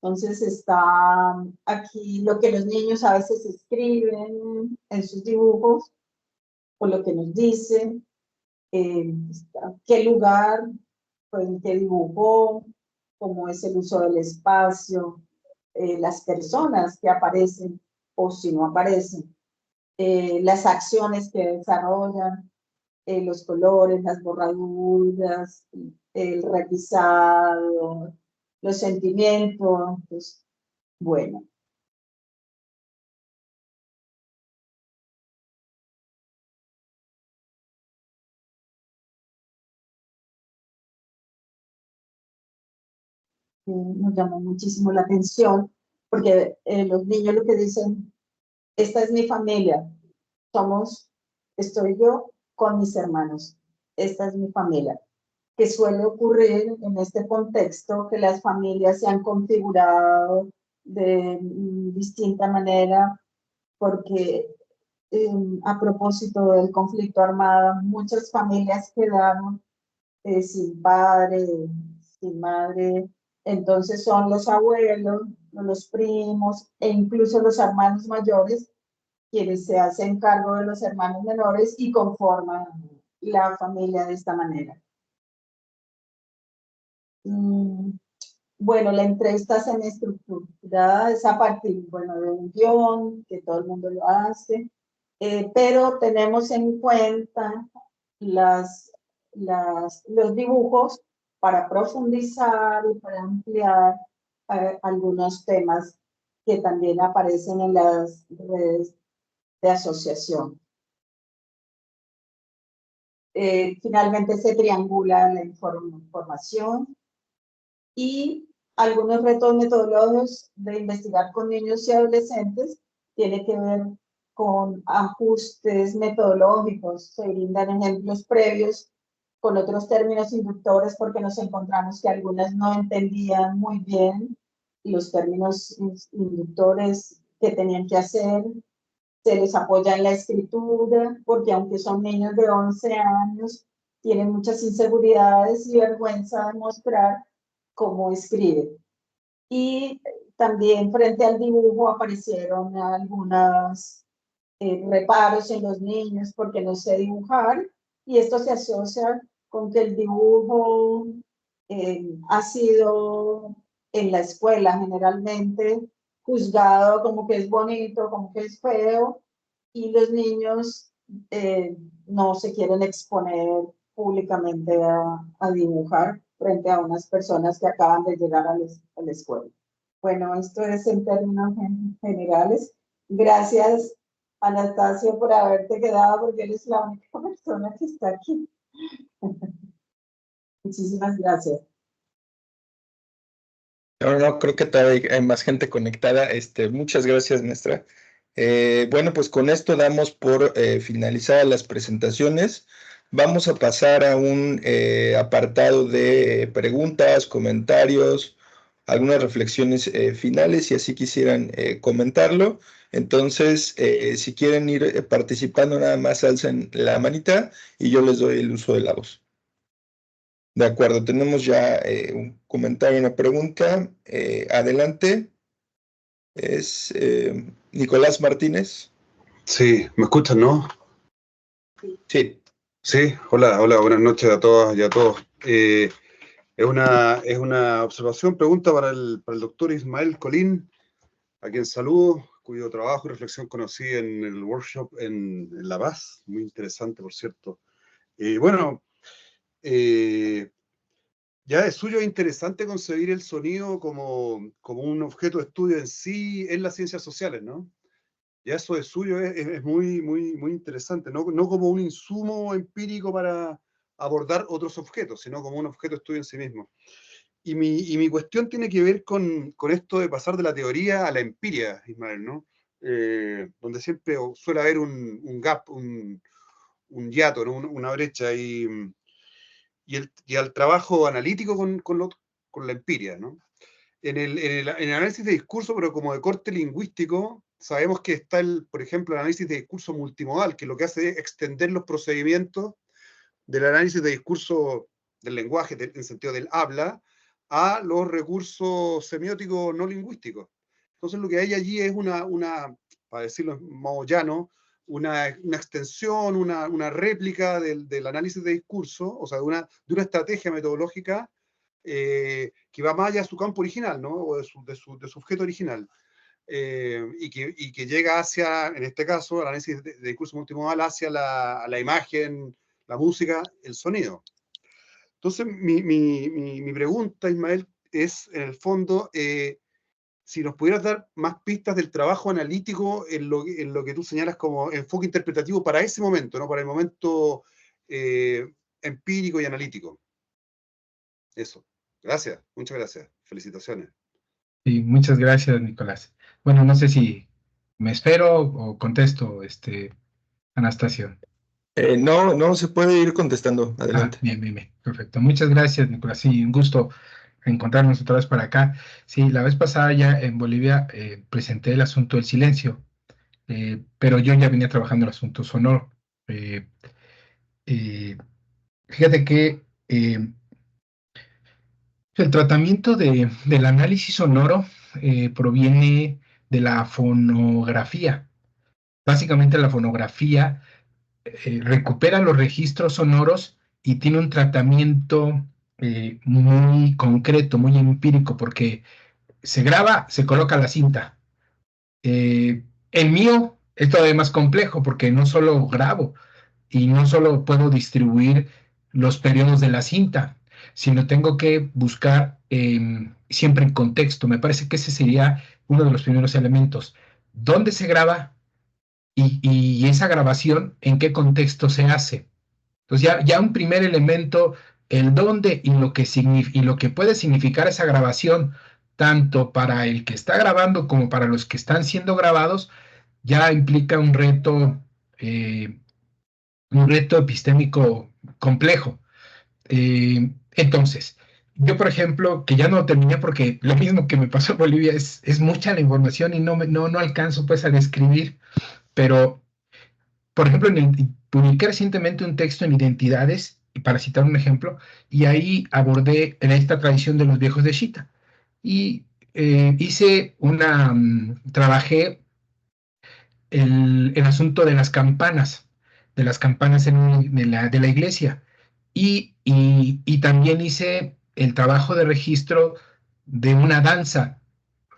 Entonces está aquí lo que los niños a veces escriben en sus dibujos, o lo que nos dicen, qué lugar, pues, qué dibujó, cómo es el uso del espacio, las personas que aparecen o si no aparecen, las acciones que desarrollan, los colores, las borraduras, el requisado, los sentimientos, pues, bueno. Nos llamó muchísimo la atención, porque los niños lo que dicen, esta es mi familia, estoy yo con mis hermanos, esta es mi familia, que suele ocurrir en este contexto, que las familias se han configurado de distinta manera, porque a propósito del conflicto armado, muchas familias quedaron sin padre, sin madre, entonces son los abuelos, los primos e incluso los hermanos mayores quienes se hacen cargo de los hermanos menores y conforman la familia de esta manera. Bueno, la entrevista semiestructurada es a partir, bueno, de un guión, que todo el mundo lo hace, pero tenemos en cuenta los dibujos para profundizar y para ampliar algunos temas que también aparecen en las redes de asociación. Finalmente se triangula la información y algunos retos metodológicos de investigar con niños y adolescentes tiene que ver con ajustes metodológicos. Se brindan ejemplos previos con otros términos inductores porque nos encontramos que algunas no entendían muy bien los términos inductores que tenían que hacer. Se les apoya en la escritura porque aunque son niños de 11 años, tienen muchas inseguridades y vergüenza de mostrar cómo escribe. Y También frente al dibujo aparecieron algunos reparos en los niños porque no sé dibujar, y esto se asocia con que el dibujo ha sido en la escuela generalmente juzgado como que es bonito, como que es feo, y los niños no se quieren exponer públicamente a dibujar frente a unas personas que acaban de llegar a la escuela. Bueno, esto es en términos generales. Gracias, Anastasio, por haberte quedado, porque eres la única persona que está aquí. Muchísimas gracias. No, creo que todavía hay más gente conectada. Muchas gracias, maestra. Bueno, pues con esto damos por finalizadas las presentaciones. Vamos a pasar a un apartado de preguntas, comentarios, algunas reflexiones finales, si así quisieran comentarlo. Entonces, si quieren ir participando, nada más alcen la manita y yo les doy el uso de la voz. De acuerdo, tenemos ya un comentario, una pregunta. Adelante. Es Nicolás Martínez. Sí, ¿me escuchan, no? Sí. Sí, hola, buenas noches a todas y a todos. Es una observación, pregunta para el doctor Ismael Colín, a quien saludo, cuyo trabajo y reflexión conocí en el workshop en La Paz, muy interesante, por cierto. Bueno, ya de suyo es interesante concebir el sonido como un objeto de estudio en sí en las ciencias sociales, ¿no? Ya eso de suyo es muy interesante, no como un insumo empírico para abordar otros objetos, sino como un objeto de estudio en sí mismo. Y mi cuestión tiene que ver con esto de pasar de la teoría a la empiria, Ismael, ¿no? Donde siempre suele haber un gap, un hiato, ¿no? Una brecha, y al trabajo analítico con la empiria, ¿no? En el análisis de discurso, pero como de corte lingüístico, sabemos que está, por ejemplo, el análisis de discurso multimodal, que lo que hace es extender los procedimientos del análisis de discurso del lenguaje, en sentido del habla, a los recursos semióticos no lingüísticos. Entonces lo que hay allí es para decirlo en modo llano, una extensión, una réplica del análisis de discurso, o sea, de una estrategia metodológica que va más allá de su campo original, ¿no? O de su objeto original. Y que llega hacia, en este caso, el análisis de discurso multimodal, hacia la imagen, la música, el sonido. Entonces, mi pregunta, Ismael, es, en el fondo, si nos pudieras dar más pistas del trabajo analítico en lo que tú señalas como enfoque interpretativo para ese momento, ¿no? Para el momento empírico y analítico. Eso. Gracias, muchas gracias. Felicitaciones. Sí, muchas gracias, Nicolás. Bueno, no sé si me espero o contesto, Anastasio. No se puede ir contestando. Adelante. Bien, perfecto. Muchas gracias, Nicolás. Sí, un gusto encontrarnos otra vez para acá. Sí, la vez pasada ya en Bolivia presenté el asunto del silencio, pero yo ya venía trabajando el asunto sonoro. Fíjate que el tratamiento del análisis sonoro proviene de la fonografía. Básicamente la fonografía recupera los registros sonoros y tiene un tratamiento muy concreto, muy empírico, porque se graba, se coloca la cinta. El mío es todavía más complejo porque no solo grabo y no solo puedo distribuir los periodos de la cinta, sino tengo que buscar siempre en contexto. Me parece que ese sería uno de los primeros elementos. ¿Dónde se graba? Y esa grabación, ¿en qué contexto se hace? Entonces ya un primer elemento, el dónde y lo que puede significar esa grabación, tanto para el que está grabando como para los que están siendo grabados, ya implica un reto epistémico complejo. Entonces, yo, por ejemplo, que ya no terminé porque lo mismo que me pasó en Bolivia es mucha la información y no alcanzo pues a describir, pero, por ejemplo, publiqué recientemente un texto en Identidades, para citar un ejemplo, y ahí abordé en esta tradición de los viejos de Shita. Y trabajé el asunto de las campanas de la iglesia. Y también hice el trabajo de registro de una danza.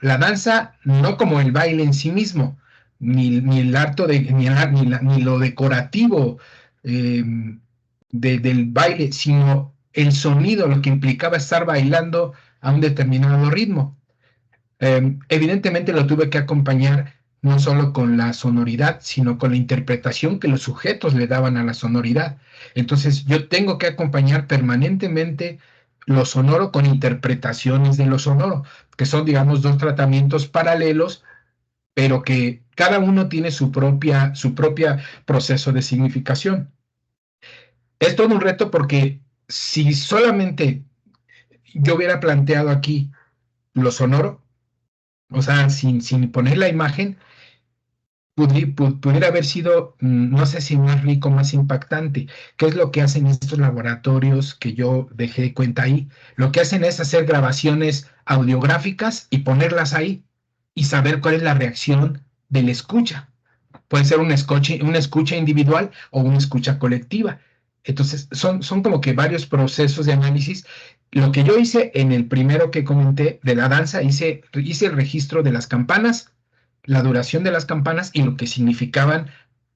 La danza no como el baile en sí mismo, ni el arte ni lo decorativo eh, del baile, sino el sonido, lo que implicaba estar bailando a un determinado ritmo. Evidentemente lo tuve que acompañar no solo con la sonoridad, sino con la interpretación que los sujetos le daban a la sonoridad. Entonces yo tengo que acompañar permanentemente lo sonoro con interpretaciones de lo sonoro, que son, digamos, dos tratamientos paralelos, pero que cada uno tiene su propia proceso de significación. Es todo un reto porque si solamente yo hubiera planteado aquí lo sonoro, o sea, sin poner la imagen, pudiera haber sido, no sé si más rico, más impactante. ¿Qué es lo que hacen estos laboratorios que yo dejé cuenta ahí? Lo que hacen es hacer grabaciones audiográficas y ponerlas ahí y saber cuál es la reacción del escucha. Puede ser una escucha individual o una escucha colectiva. Entonces, son como que varios procesos de análisis. Lo que yo hice en el primero que comenté de la danza, hice el registro de las campanas, la duración de las campanas y lo que significaban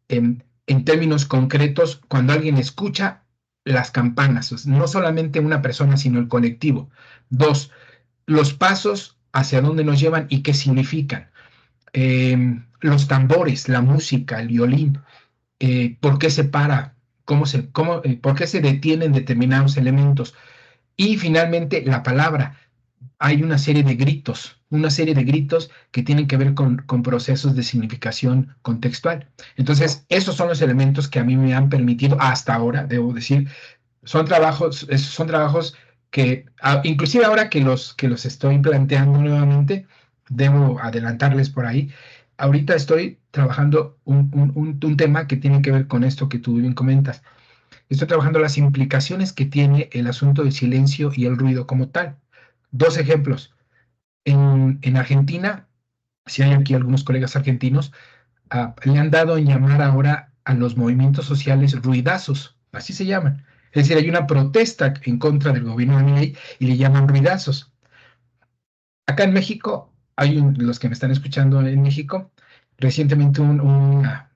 en términos concretos cuando alguien escucha las campanas. No solamente una persona, sino el colectivo. 2, los pasos hacia dónde nos llevan y qué significan. Los tambores, la música, el violín, por qué se para, por qué se detienen determinados elementos. Y finalmente la palabra. Hay una serie de gritos que tienen que ver con procesos de significación contextual. Entonces, esos son los elementos que a mí me han permitido hasta ahora, debo decir, son trabajos que, inclusive ahora que los estoy planteando nuevamente, debo adelantarles por ahí. Ahorita estoy trabajando un tema que tiene que ver con esto que tú bien comentas. Estoy trabajando las implicaciones que tiene el asunto del silencio y el ruido como tal. 2 ejemplos. En Argentina, si hay aquí algunos colegas argentinos, le han dado en llamar ahora a los movimientos sociales ruidazos, así se llaman. Es decir, hay una protesta en contra del gobierno de Milei y le llaman ruidazos. Acá en México, los que me están escuchando en México, recientemente una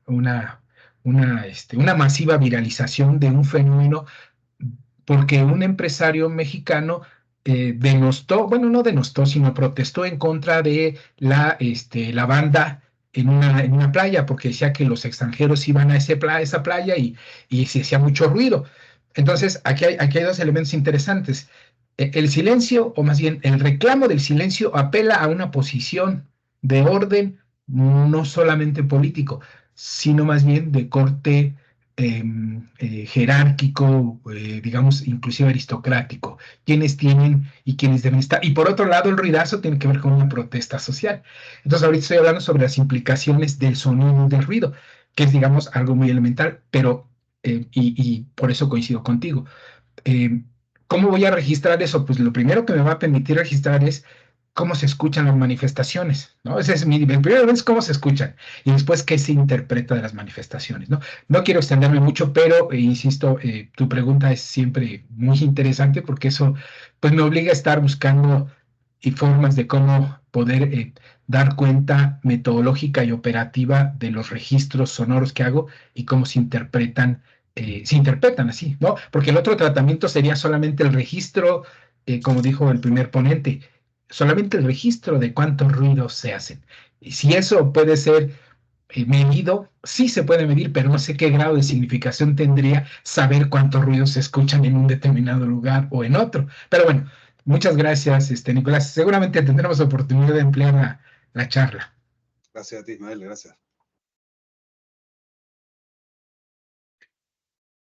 masiva viralización de un fenómeno porque un empresario mexicano denostó, bueno, no denostó, sino protestó en contra de la banda en una playa, porque decía que los extranjeros iban a esa playa y se hacía mucho ruido. Entonces, aquí hay 2 elementos interesantes. El silencio, o más bien el reclamo del silencio, apela a una posición de orden no solamente político, sino más bien de corte jerárquico, digamos, inclusive aristocrático, quienes tienen y quienes deben estar. Y por otro lado, el ruidazo tiene que ver con una protesta social. Entonces, ahorita estoy hablando sobre las implicaciones del sonido y del ruido, que es, digamos, algo muy elemental, pero, y por eso coincido contigo. ¿Cómo voy a registrar eso? Pues lo primero que me va a permitir registrar es cómo se escuchan las manifestaciones, ¿no? El primero es cómo se escuchan y después qué se interpreta de las manifestaciones, ¿no? No quiero extenderme mucho, pero insisto, tu pregunta es siempre muy interesante porque eso pues me obliga a estar buscando formas de cómo poder dar cuenta metodológica y operativa de los registros sonoros que hago y cómo se interpretan así, ¿no? Porque el otro tratamiento sería solamente el registro, como dijo el primer ponente, solamente el registro de cuántos ruidos se hacen. Y si eso puede ser medido, sí se puede medir, pero no sé qué grado de significación tendría saber cuántos ruidos se escuchan en un determinado lugar o en otro. Pero bueno, muchas gracias, Nicolás. Seguramente tendremos oportunidad de emplear la charla. Gracias a ti, Ismael, gracias.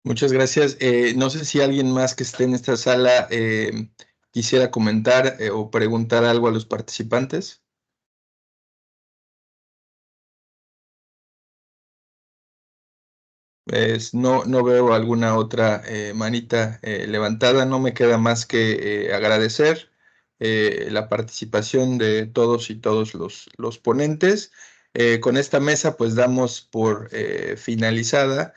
Muchas gracias. No sé si alguien más que esté en esta sala quisiera comentar o preguntar algo a los participantes. No veo alguna otra manita levantada. No me queda más que agradecer la participación de todos y todos los ponentes. Con esta mesa pues damos por finalizada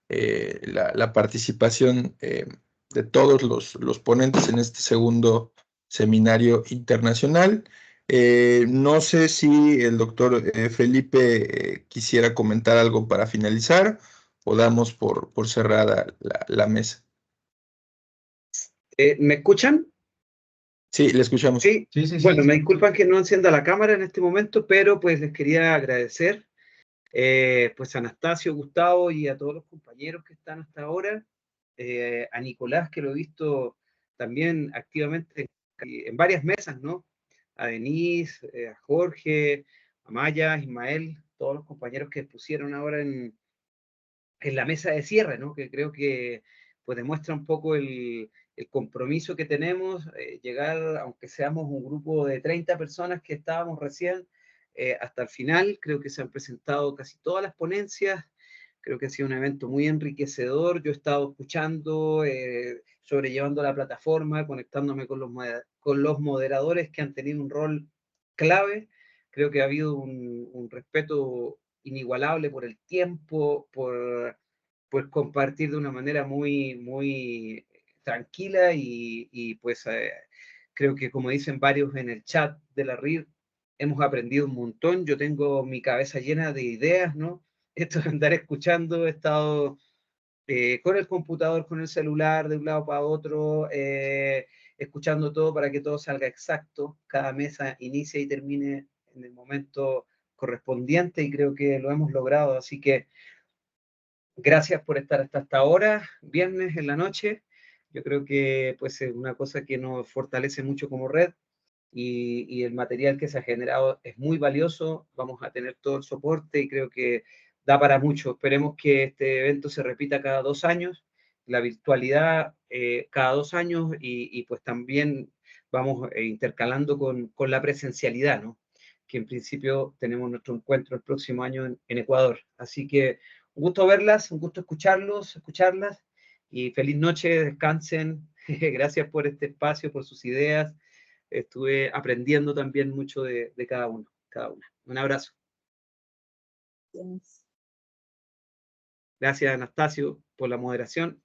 la participación de todos los ponentes en este segundo seminario internacional. No sé si el doctor Felipe quisiera comentar algo para finalizar o damos por cerrada la mesa. ¿Me escuchan? Sí, le escuchamos. Sí. Sí, sí, sí. Bueno, me disculpan que no encienda la cámara en este momento, pero pues les quería agradecer pues a Anastasio, Gustavo y a todos los compañeros que están hasta ahora, a Nicolás, que lo he visto también activamente en varias mesas, ¿no? A Denise, a Jorge, a Maya, a Ismael, todos los compañeros que pusieron ahora en la mesa de cierre, ¿no? Que creo que pues demuestra un poco el compromiso que tenemos, llegar, aunque seamos un grupo de 30 personas que estábamos recién, hasta el final. Creo que se han presentado casi todas las ponencias, creo que ha sido un evento muy enriquecedor. Yo he estado escuchando, sobrellevando la plataforma, conectándome con los moderadores que han tenido un rol clave. Creo que ha habido un respeto inigualable por el tiempo, por compartir de una manera muy, muy tranquila y pues creo que como dicen varios en el chat de la RIR, hemos aprendido un montón. Yo tengo mi cabeza llena de ideas, ¿no? Esto de andar escuchando, he estado con el computador, con el celular, de un lado para otro, escuchando todo para que todo salga exacto. Cada mesa inicie y termine en el momento correspondiente y creo que lo hemos logrado. Así que gracias por estar hasta ahora, viernes en la noche. Yo creo que pues, es una cosa que nos fortalece mucho como red y el material que se ha generado es muy valioso. Vamos a tener todo el soporte y creo que da para mucho. Esperemos que este evento se repita cada 2 años, la virtualidad cada 2 años y pues también vamos intercalando con la presencialidad, ¿no? Que en principio tenemos nuestro encuentro el próximo año en Ecuador. Así que un gusto verlas, un gusto escucharlas y feliz noche, descansen. Gracias por este espacio, por sus ideas. Estuve aprendiendo también mucho de cada uno, cada una. Un abrazo. Gracias, Anastasio, por la moderación.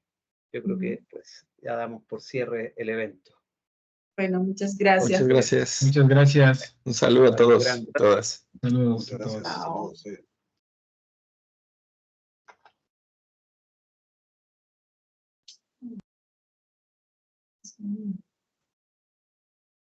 Yo creo que pues ya damos por cierre el evento. Bueno, muchas gracias. Muchas gracias. Muchas gracias. Un saludo a todos, grande. todas. Saludos Muchas a todos. gracias. Saludos, sí.